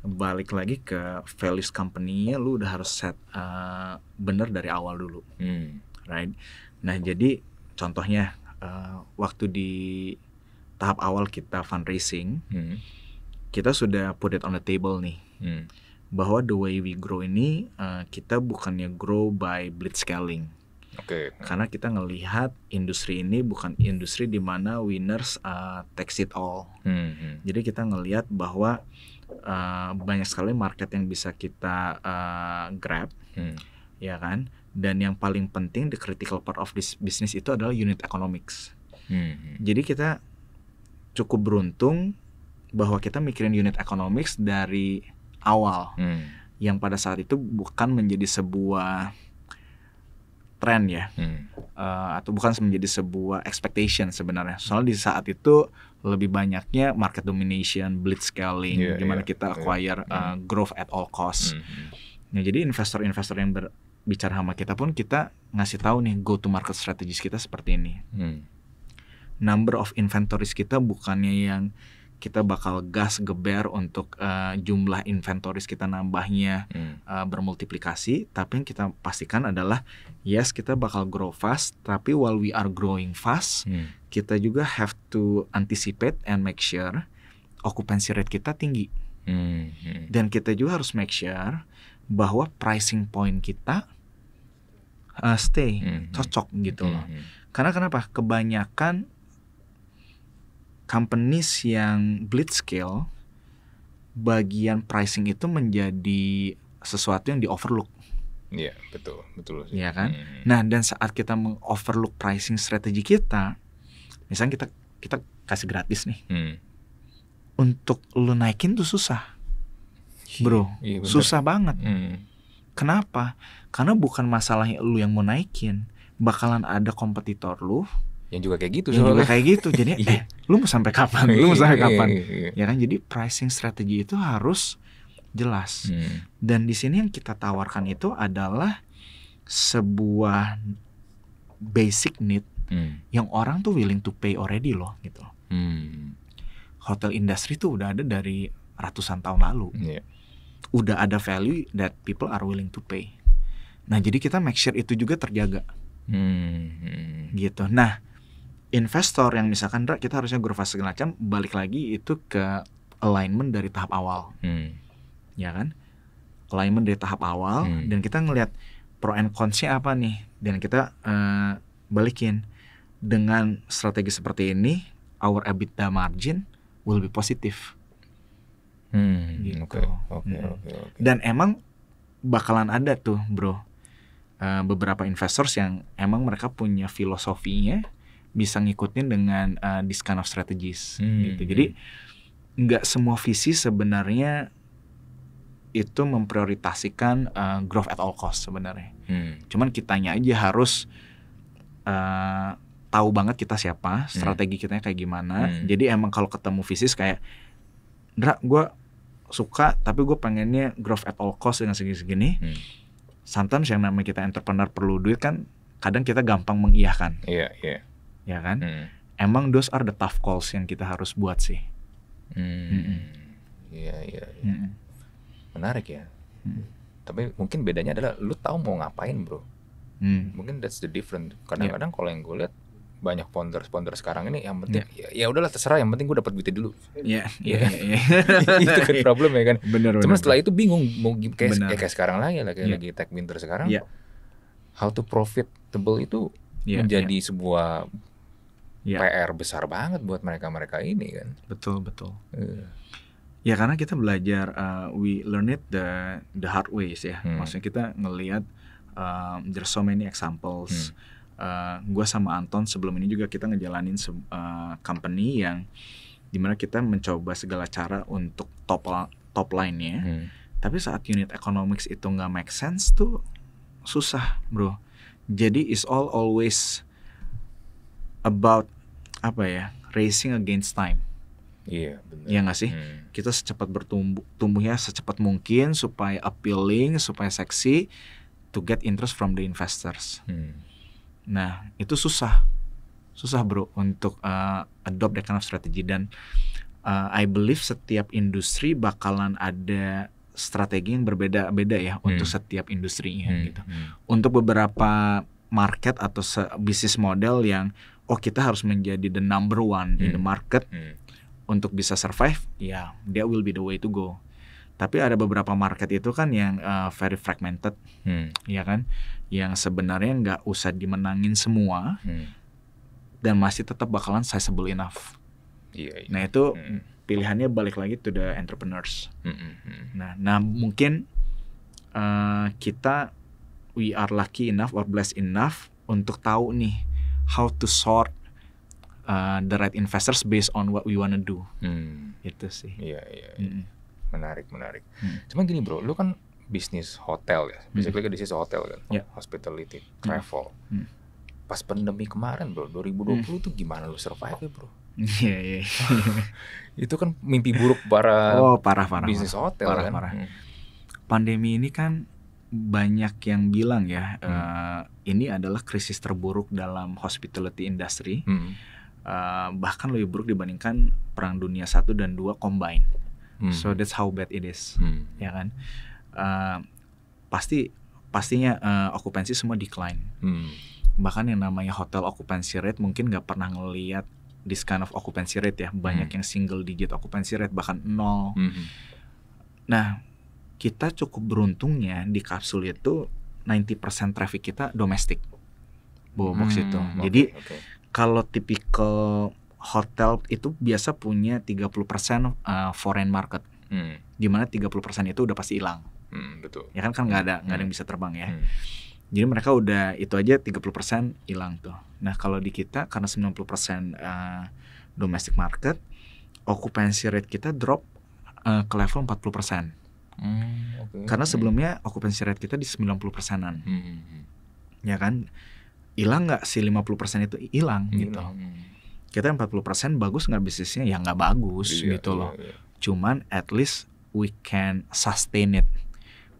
balik lagi ke values company-nya, lu udah harus set bener dari awal dulu, right? Nah jadi contohnya waktu di tahap awal kita fundraising, kita sudah put it on the table nih, bahwa the way we grow ini kita bukannya grow by blitzscaling. Karena kita ngelihat industri ini bukan industri di mana winners takes it all. Jadi kita ngelihat bahwa banyak sekali market yang bisa kita grab, ya kan? Dan yang paling penting, the critical part of this business itu adalah unit economics. Jadi kita cukup beruntung bahwa kita mikirin unit economics dari awal, yang pada saat itu bukan menjadi sebuah tren ya, atau bukan menjadi sebuah expectation sebenarnya. Soalnya di saat itu lebih banyaknya market domination, blitzscaling, gimana kita acquire growth at all costs. Nah, jadi investor-investor yang berbicara sama kita pun kita ngasih tahu nih go to market strategies kita seperti ini. Number of inventories kita bukannya yang kita bakal gas geber untuk jumlah inventories kita nambahnya bermultiplikasi, tapi yang kita pastikan adalah yes, kita bakal grow fast, tapi while we are growing fast, kita juga have to anticipate and make sure occupancy rate kita tinggi. Dan kita juga harus make sure bahwa pricing point kita stay cocok gitu loh. Karena kenapa? Kebanyakan companies yang blitzscale, bagian pricing itu menjadi sesuatu yang di overlook. Iya, betul sih. Iya kan? Nah, dan saat kita meng-overlook pricing strategi kita, misalnya kita kasih gratis nih. Untuk lu naikin tuh susah. Bro, susah banget. Kenapa? Karena bukan masalahnya lu yang mau naikin, bakalan ada kompetitor lu yang juga kayak gitu, jadi lu mau sampai kapan? Ya kan, jadi pricing strategi itu harus jelas. Dan di sini yang kita tawarkan itu adalah sebuah basic need yang orang tuh willing to pay already loh gitu. Hotel industry tuh udah ada dari ratusan tahun lalu. Udah ada value that people are willing to pay. Nah, jadi kita make sure itu juga terjaga. Gitu. Nah, investor yang misalkan kita harusnya grow fast segala macam, balik lagi itu ke alignment dari tahap awal. Ya kan? Alignment dari tahap awal, dan kita ngelihat pro and cons-nya apa nih, dan kita balikin dengan strategi seperti ini, our EBITDA margin will be positive. Gitu. Okay. Dan emang bakalan ada tuh bro, beberapa investors yang emang mereka punya filosofinya bisa ngikutin dengan this kind of strategies gitu. Jadi nggak semua visi sebenarnya itu memprioritaskan growth at all cost sebenarnya. Cuman kitanya aja harus tahu banget kita siapa, strategi kita kayak gimana. Jadi emang kalau ketemu visis kayak, Ndra, gue suka tapi gue pengennya growth at all cost dengan segini-segini. Sometimes yang namanya kita entrepreneur perlu duit kan, kadang kita gampang mengiyahkan. Ya kan? Emang those are the tough calls yang kita harus buat sih. Iya. Menarik ya. Tapi mungkin bedanya adalah lu tahu mau ngapain, bro. Mungkin that's the different. Kadang-kadang kalau yang gue lihat banyak founder sekarang ini yang penting ya udahlah terserah, yang penting gue dapat duitnya dulu. Iya. Itu kan problem ya kan. Cuma setelah itu bingung mau kayak sekarang lagi tech winter sekarang. How to profitable itu menjadi sebuah PR besar banget buat mereka ini kan. Betul. Ya karena kita belajar, we learn it the hard ways ya. Maksudnya kita ngelihat there's so many examples. Gue sama Anton sebelum ini juga kita ngejalanin company yang dimana kita mencoba segala cara untuk top line-nya. Tapi saat unit economics itu nggak make sense tuh susah bro. Jadi it's always about racing against time. Iya benar. Iya nggak sih? Kita secepat tumbuhnya secepat mungkin supaya appealing, supaya seksi, to get interest from the investors. Nah itu susah bro untuk adopt that kind of strategy. Dan I believe setiap industri bakalan ada strategi yang berbeda-beda ya untuk setiap industrinya gitu. Untuk beberapa market atau bisnis model yang kita harus menjadi the number one in the market untuk bisa survive, ya that will be the way to go. Tapi ada beberapa market itu kan yang very fragmented, ya kan, yang sebenarnya nggak usah dimenangin semua dan masih tetap bakalan sizable enough. Nah itu pilihannya balik lagi to the entrepreneurs. Nah mungkin kita we are lucky enough or blessed enough untuk tahu nih how to sort the right investors based on what we wanna do. Itu sih. Iya. Menarik. Cuman gini bro, lu kan bisnis hotel ya, basically bisnis hotel kan, hospitality, travel. Pas pandemi kemarin bro, 2020 tuh gimana lu survive ya bro? Iya. Itu kan mimpi buruk para parah, bisnis hotel parah. Pandemi ini kan banyak yang bilang ya, ini adalah krisis terburuk dalam hospitality industry. Bahkan lebih buruk dibandingkan Perang Dunia 1 dan 2 combine. So that's how bad it is. Ya kan? Pastinya okupansi semua decline. Bahkan yang namanya hotel occupancy rate mungkin nggak pernah ngelihat this kind of occupancy rate ya. Banyak yang single digit occupancy rate, bahkan 0. Nah, kita cukup beruntungnya di Kapsul itu 90% traffic kita domestik Bobox itu. Jadi kalau tipikal hotel itu biasa punya 30% foreign market. Di mana 30% itu udah pasti hilang. Betul. Ya kan nggak ada yang bisa terbang ya. Jadi mereka udah itu aja 30% hilang tuh. Nah, kalau di kita karena 90% domestic market, occupancy rate kita drop ke level 40%. Karena sebelumnya occupancy rate kita di 90%-an. Ya kan? Hilang nggak sih 50% itu hilang gitu. Kita 40% bagus nggak bisnisnya? Ya nggak bagus gitu loh. Cuman at least we can sustain it.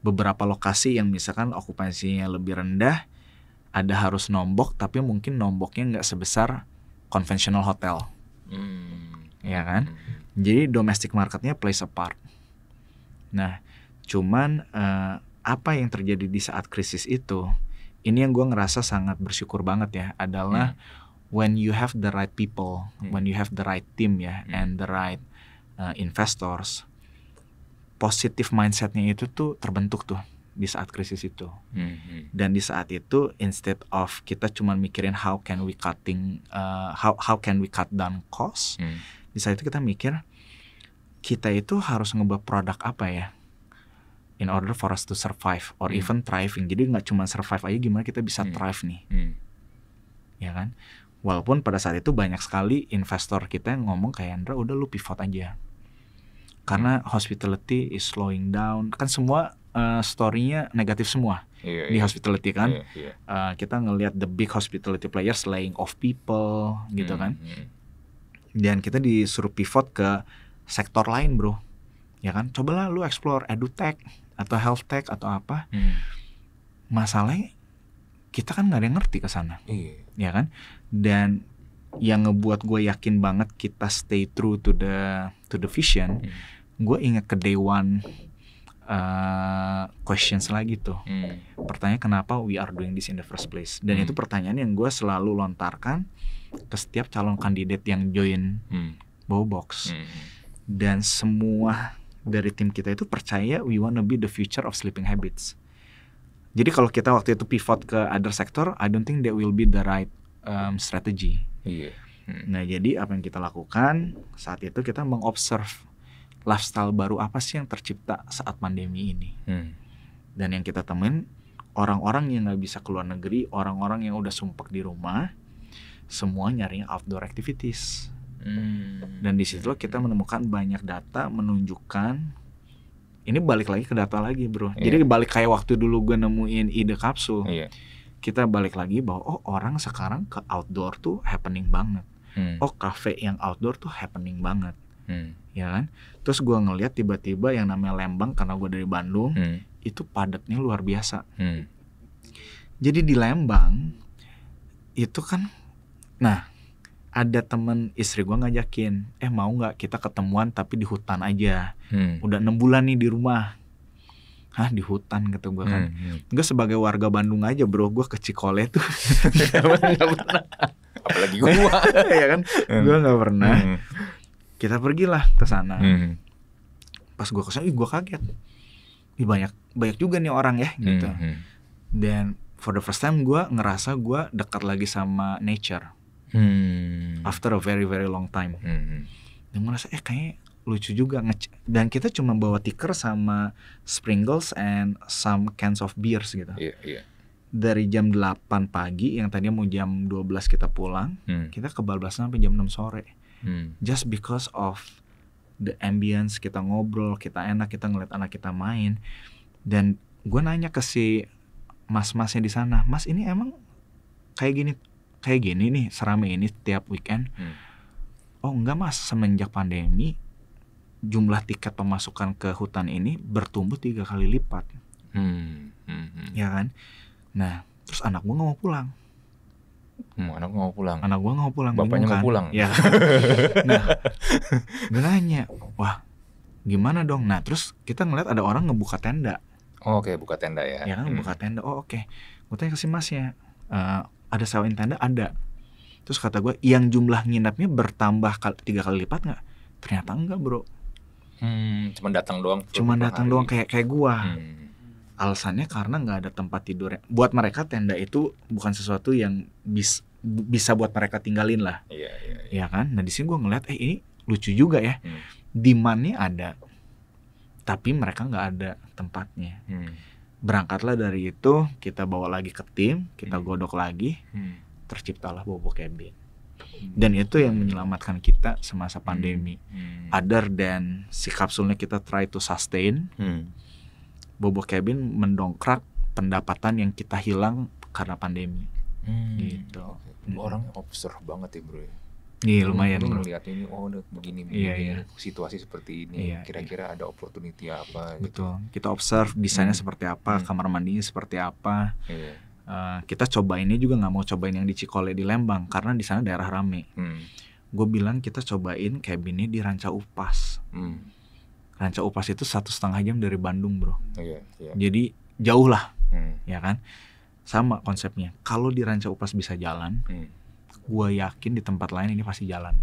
Beberapa lokasi yang misalkan okupansinya lebih rendah, ada harus nombok, tapi mungkin nomboknya nggak sebesar conventional hotel. Ya kan? Jadi domestic marketnya plays a part. Nah, cuman apa yang terjadi di saat krisis itu, ini yang gue ngerasa sangat bersyukur banget ya, adalah when you have the right people, when you have the right team ya, and the right investors, positive mindsetnya itu tuh terbentuk tuh di saat krisis itu. Dan di saat itu instead of kita cuma mikirin how can we cut down cost, di saat itu kita mikir kita itu harus ngebuat produk apa ya in order for us to survive or even thriving. Jadi nggak cuma survive aja, gimana kita bisa thrive nih. Ya kan? Walaupun pada saat itu banyak sekali investor kita yang ngomong kayak, Andra udah lu pivot aja. Karena hospitality is slowing down. Kan semua story-nya negatif semua di hospitality kan. Kita ngelihat the big hospitality players laying off people gitu kan. Dan kita disuruh pivot ke sektor lain bro. Ya kan, cobalah lu explore edutech atau health tech atau apa. Masalahnya kita kan nggak ada yang ngerti ke sana. Ya kan. Dan yang ngebuat gue yakin banget kita stay true to the vision. Gue ingat ke day one questions lagi tuh. Pertanyaan kenapa we are doing this in the first place. Dan itu pertanyaan yang gue selalu lontarkan ke setiap calon kandidat yang join Bobox. Dan semua dari tim kita itu percaya we wanna be the future of sleeping habits. Jadi kalau kita waktu itu pivot ke other sector, I don't think that will be the right strategy. Nah jadi apa yang kita lakukan saat itu, kita mengobserve lifestyle baru apa sih yang tercipta saat pandemi ini. Dan yang kita temuin, orang-orang yang gak bisa keluar negeri, orang-orang yang udah sumpek di rumah, semua nyarinya outdoor activities. Dan di situ kita menemukan banyak data menunjukkan, ini balik lagi ke data lagi bro. Jadi balik kayak waktu dulu gue nemuin ide kapsul. Kita balik lagi bahwa orang sekarang ke outdoor tuh happening banget. Cafe yang outdoor tuh happening banget. Ya kan. Terus gue ngeliat tiba-tiba yang namanya Lembang, karena gue dari Bandung, itu padatnya luar biasa. Jadi di Lembang itu kan, nah ada temen istri gue ngajakin, mau nggak kita ketemuan tapi di hutan aja. Udah 6 bulan nih di rumah. Hah, di hutan kata gue kan. Gue sebagai warga Bandung aja bro, gue ke Cikole tuh nggak pernah. Apalagi gue ya kan, gue nggak pernah. Kita pergilah ke sana. Pas gue kesana, gue kaget. Banyak juga nih orang ya gitu. Dan for the first time gue ngerasa gue dekat lagi sama nature. After a very very long time. Dan gue ngerasa kayaknya lucu juga. Dan kita cuma bawa tikar sama sprinkles and some cans of beers gitu. dari jam 8 pagi yang tadinya mau jam 12 kita pulang, kita kebablasan sampai jam 6 sore. Just because of the ambience, kita ngobrol, kita enak, kita ngeliat anak kita main. Dan gue nanya ke si mas-masnya di sana, "Mas, ini emang kayak gini nih serame ini tiap weekend?" "Oh enggak Mas, semenjak pandemi jumlah tiket pemasukan ke hutan ini bertumbuh 3 kali lipat." Ya kan? Nah, terus anak gue nggak mau pulang. Anak gue nggak mau pulang. bingung Bapaknya kan? mau pulang. Ya. Nah, gue nanya, wah gimana dong? Nah, terus kita ngeliat ada orang ngebuka tenda. Oke, buka tenda ya. Ya kan, buka tenda. Oh oke. Gue tanya ke si masnya, ada sewain tenda? Ada. Terus kata gue, yang jumlah nginapnya bertambah 3 kali lipat nggak? Ternyata enggak bro. Cuman datang doang. Kayak gue. Alasannya karena nggak ada tempat tidur. Buat mereka tenda itu bukan sesuatu yang bisa buat mereka tinggalin lah. Iya. Ya kan? Nah di sini gue ngeliat, ini lucu juga ya. Demand-nya ada, tapi mereka nggak ada tempatnya. Berangkatlah dari itu, kita bawa lagi ke tim, kita godok lagi, terciptalah Bobo Cabin. Dan itu yang menyelamatkan kita semasa pandemi. Other than si kapsulnya kita try to sustain, Bobo Cabin mendongkrak pendapatan yang kita hilang karena pandemi. Gitu. Orang observe banget ya bro. Iya lumayan bro. Ngeliat ini, udah begini, situasi seperti ini, kira-kira ada opportunity apa. Betul. Gitu. Kita observe desainnya seperti apa, kamar mandinya seperti apa. Kita cobainnya juga nggak mau cobain yang di Cikole di Lembang karena di sana daerah rame. Gue bilang kita cobain cabinnya di Ranca Upas. Ranca Upas itu 1,5 jam dari Bandung bro. Jadi jauh lah, ya kan? Sama konsepnya. Kalau di Ranca Upas bisa jalan, gue yakin di tempat lain ini pasti jalan.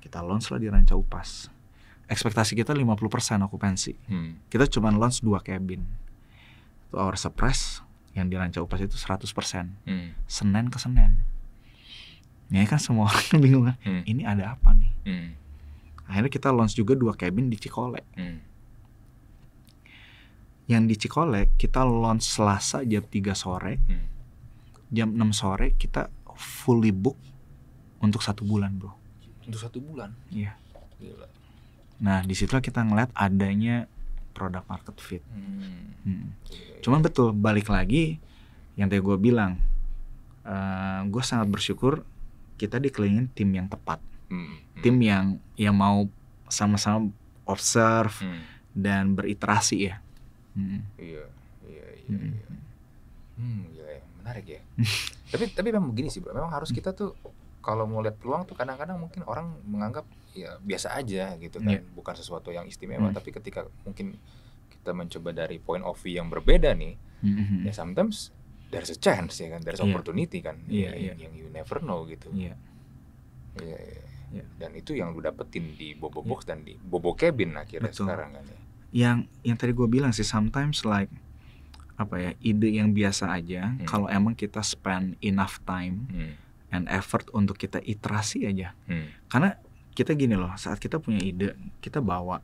Kita launch lah di Ranca Upas. Ekspektasi kita 50% okupansi. Kita cuma launch 2 cabin. To our surprise, yang di Ranca Upas itu 100%. Senin ke Senin. Ya kan semua orang bingung kan, ini ada apa nih? Akhirnya kita launch juga 2 cabin di Cikole. Yang di Cikole kita launch Selasa jam 3 sore. Jam 6 sore kita fully book untuk 1 bulan bro. Untuk 1 bulan? Iya. Gila. Nah disitulah kita ngeliat adanya product market fit. Cuman betul, balik lagi yang tadi gue bilang, gue sangat bersyukur kita dikelilingin tim yang tepat. Tim yang mau sama-sama observe dan beriterasi ya. Iya. Menarik ya. tapi memang begini sih bro, memang harus kita tuh kalau mau lihat peluang tuh kadang-kadang mungkin orang menganggap ya biasa aja gitu kan, bukan sesuatu yang istimewa. Tapi ketika mungkin kita mencoba dari point of view yang berbeda nih, ya sometimes there's a chance ya kan, there's opportunity kan, yang you never know gitu. Iya. Dan itu yang lu dapetin di Bobo Box dan di Bobo Cabin akhirnya. Betul. Sekarang kan ya. Yang tadi gue bilang sih, sometimes like apa ya, ide yang biasa aja, kalau emang kita spend enough time and effort untuk kita iterasi aja. Karena kita gini loh, saat kita punya ide, kita bawa,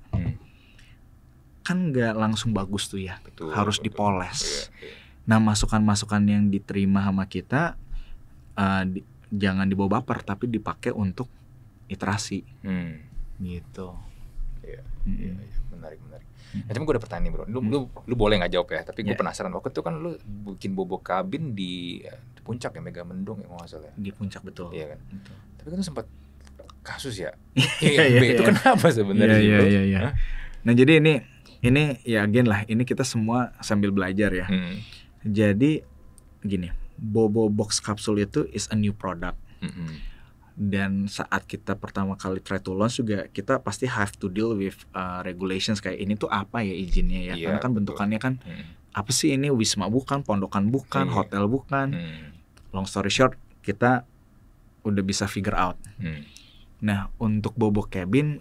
kan nggak langsung bagus tuh ya. Betul, harus dipoles. Nah masukan-masukan yang diterima sama kita jangan dibawa baper, tapi dipakai untuk iterasi. Gitu. Iya. Menarik. Nah, cuma gue ada pertanyaan bro, lu boleh nggak jawab ya, tapi gue penasaran. Waktu itu kan lu bikin Bobo Cabin di puncak ya, Mega Mendung ya, nggak salah. Di puncak, betul. Iya kan. Betul. Tapi kan itu sempat kasus ya. Itu kenapa sebenarnya? Iya. Nah jadi ini ya again lah, ini kita semua sambil belajar ya. Jadi gini, Bobo Box Capsule itu is a new product. Dan saat kita pertama kali try to launch juga, kita pasti have to deal with regulations kayak ini tuh apa ya izinnya ya. Karena kan bentukannya kan apa sih ini, wisma bukan, pondokan bukan, hotel bukan. Long story short, kita udah bisa figure out. Nah untuk Bobo Cabin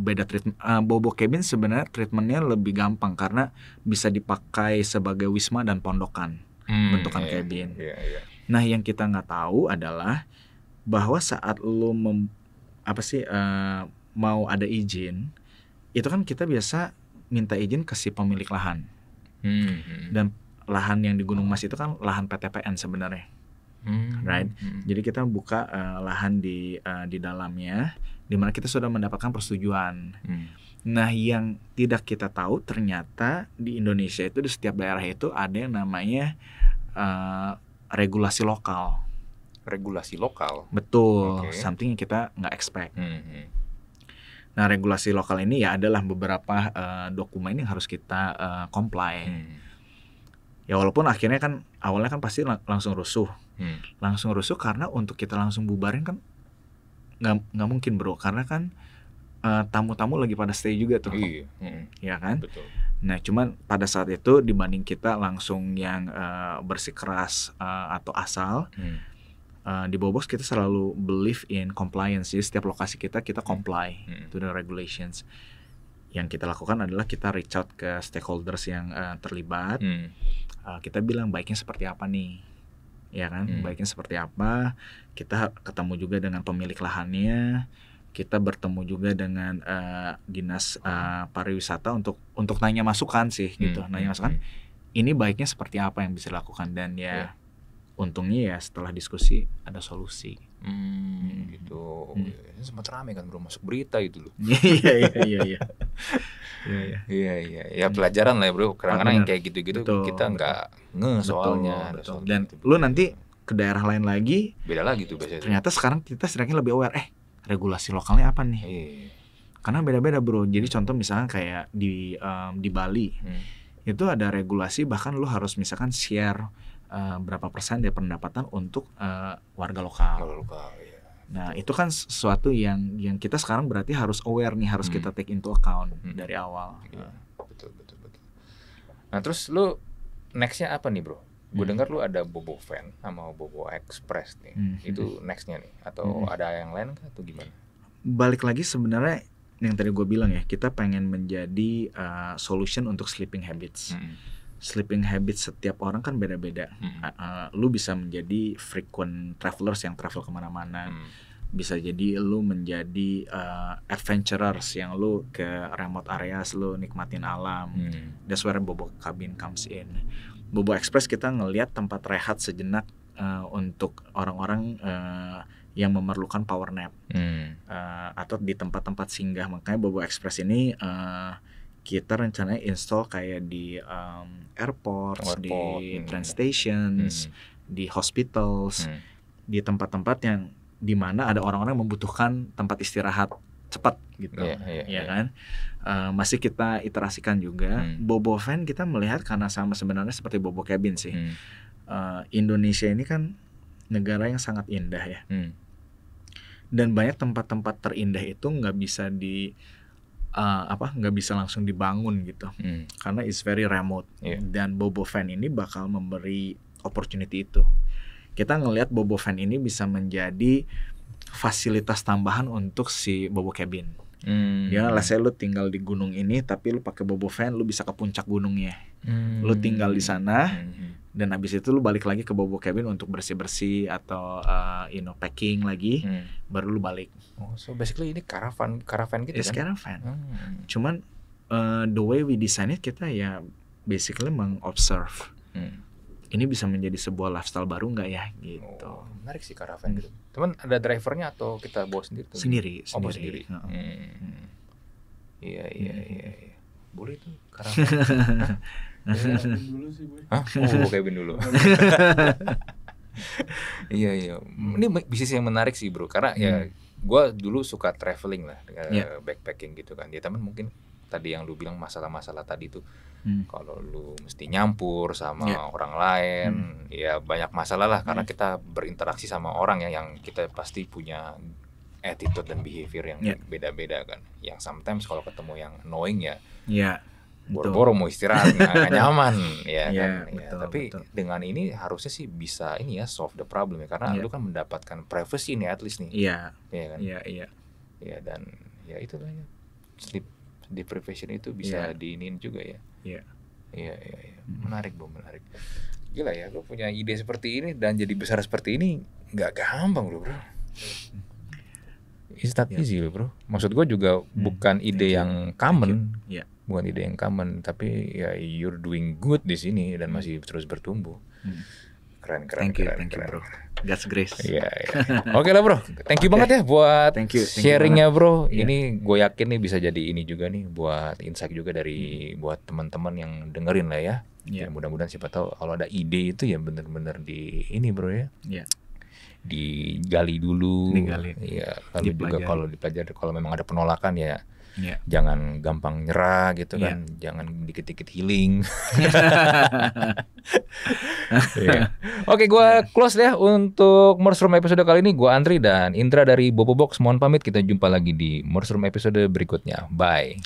beda treatment. Bobo Cabin sebenarnya treatmentnya lebih gampang karena bisa dipakai sebagai wisma dan pondokan bentukan cabin. Nah yang kita nggak tahu adalah bahwa saat lo mau ada izin, itu kan kita biasa minta izin ke si pemilik lahan. Dan lahan yang di Gunung Mas itu kan lahan PTPN sebenarnya, right? Jadi kita buka lahan di dalamnya, di mana kita sudah mendapatkan persetujuan. Nah, yang tidak kita tahu ternyata di Indonesia itu di setiap daerah itu ada yang namanya regulasi lokal. Regulasi lokal. Betul, something yang kita nggak expect. Nah, regulasi lokal ini ya adalah beberapa dokumen yang harus kita comply. Ya walaupun akhirnya kan awalnya kan pasti langsung rusuh, karena untuk kita langsung bubarin kan nggak mungkin bro, karena kan tamu-tamu lagi pada stay juga tuh, ya kan? Betul. Nah, cuman pada saat itu dibanding kita langsung yang bersikeras atau asal, di Bobox kita selalu believe in compliance. Jadi setiap lokasi kita comply to the regulations. Yang kita lakukan adalah kita reach out ke stakeholders yang terlibat. Kita bilang baiknya seperti apa nih, ya kan? Baiknya seperti apa? Kita ketemu juga dengan pemilik lahannya. Kita bertemu juga dengan dinas pariwisata untuk nanya masukan sih gitu, nanya masukan. Ini baiknya seperti apa yang bisa dilakukan, dan ya untungnya ya setelah diskusi ada solusi. Gitu. Ini sempat rame kan bro, masuk berita itu loh. Iya. Iya. Ya pelajaran lah ya bro. Kadang-kadang yang kayak gitu-gitu kita nggak soalnya. Betul. Dan lu nanti ke daerah lain lagi beda lagi tuh biasanya. Ternyata sekarang kita sedangkan lebih aware. Regulasi lokalnya apa nih? Karena beda-beda bro. Jadi contoh misalkan kayak di Bali itu ada regulasi, bahkan lu harus misalkan share berapa persen dari pendapatan untuk warga lokal. Nah itu kan sesuatu yang kita sekarang berarti harus aware nih, harus kita take into account dari awal. Betul. Nah terus lu nextnya apa nih bro? Gue dengar lu ada Bobo Van sama Bobo Express nih. Itu nextnya nih, atau ada yang lain kah atau gimana? Balik lagi sebenarnya yang tadi gue bilang ya, kita pengen menjadi solution untuk sleeping habits. Sleeping habits setiap orang kan beda-beda. Lu bisa menjadi frequent travelers yang travel kemana-mana. Bisa jadi lu menjadi adventurers yang lu ke remote areas, lu nikmatin alam. That's where Bobo Cabin comes in. Bobo Express kita ngelihat tempat rehat sejenak untuk orang-orang yang memerlukan power nap, atau di tempat-tempat singgah. Makanya Bobo Express ini kita rencananya install kayak di airports, di train stations, di hospitals, di tempat-tempat yang dimana ada orang-orang yang membutuhkan tempat istirahat cepat gitu, ya kan? Masih kita iterasikan juga. Bobo Van kita melihat karena sama sebenarnya seperti Bobo Cabin sih. Indonesia ini kan negara yang sangat indah ya, dan banyak tempat-tempat terindah itu nggak bisa nggak bisa langsung dibangun gitu, karena it's very remote. Dan Bobo Van ini bakal memberi opportunity itu. Kita ngelihat Bobo Van ini bisa menjadi fasilitas tambahan untuk si Bobo Cabin. Ya, let's say lu tinggal di gunung ini, tapi lu pakai Bobo Van, lu bisa ke puncak gunungnya. Lu tinggal di sana, dan habis itu lu balik lagi ke Bobo Cabin untuk bersih-bersih atau packing lagi, baru lu balik. So basically ini caravan gitu kan? Caravan. Cuman the way we design it, kita ya basically mengobserve. Ini bisa menjadi sebuah lifestyle baru nggak ya gitu. Menarik sih caravan gitu. Teman ada drivernya atau kita bawa sendiri? Sendiri. Iya. Boleh tuh caravan. Dulu sih gue. Cabin dulu. Iya. Ini bisnis yang menarik sih bro, karena ya gue dulu suka traveling lah, backpacking gitu kan. Ya teman mungkin tadi yang lu bilang masalah-masalah tadi tuh. Kalau lu mesti nyampur sama orang lain, ya banyak masalah lah, karena kita berinteraksi sama orang yang kita pasti punya attitude dan behavior yang beda-beda kan. Yang sometimes kalau ketemu yang annoying boro-boro mau istirahat nggak nyaman betul, tapi betul. Dengan ini harusnya sih bisa solve the problem ya, karena lu kan mendapatkan privacy nih at least nih. Dan ya itulah ya, sleep deprivation itu bisa diinin juga ya. Iya. Menarik bro, menarik. Gila ya, lu punya ide seperti ini dan jadi besar seperti ini nggak gampang bro. It's not easy loh bro. Maksud gue juga bukan ide yang common, bukan ide yang common, tapi ya you're doing good di sini dan masih terus bertumbuh. Keren. Thank you bro. God's grace. Iya. Oke lah bro. Thank you banget ya buat sharingnya bro. Ini gue yakin nih bisa jadi ini juga nih buat insight juga dari buat teman-teman yang dengerin lah ya. Ya mudah-mudahan siapa tahu kalau ada ide itu ya bener-bener di ini bro ya. Digali dulu. Ya, lalu juga kalau dipelajari kalau memang ada penolakan ya jangan gampang nyerah gitu kan, jangan dikit-dikit healing. Oke, gue close deh untuk Mushroom episode kali ini. Gue Andri dan Indra dari Bobobox mohon pamit, kita jumpa lagi di Mushroom episode berikutnya. Bye.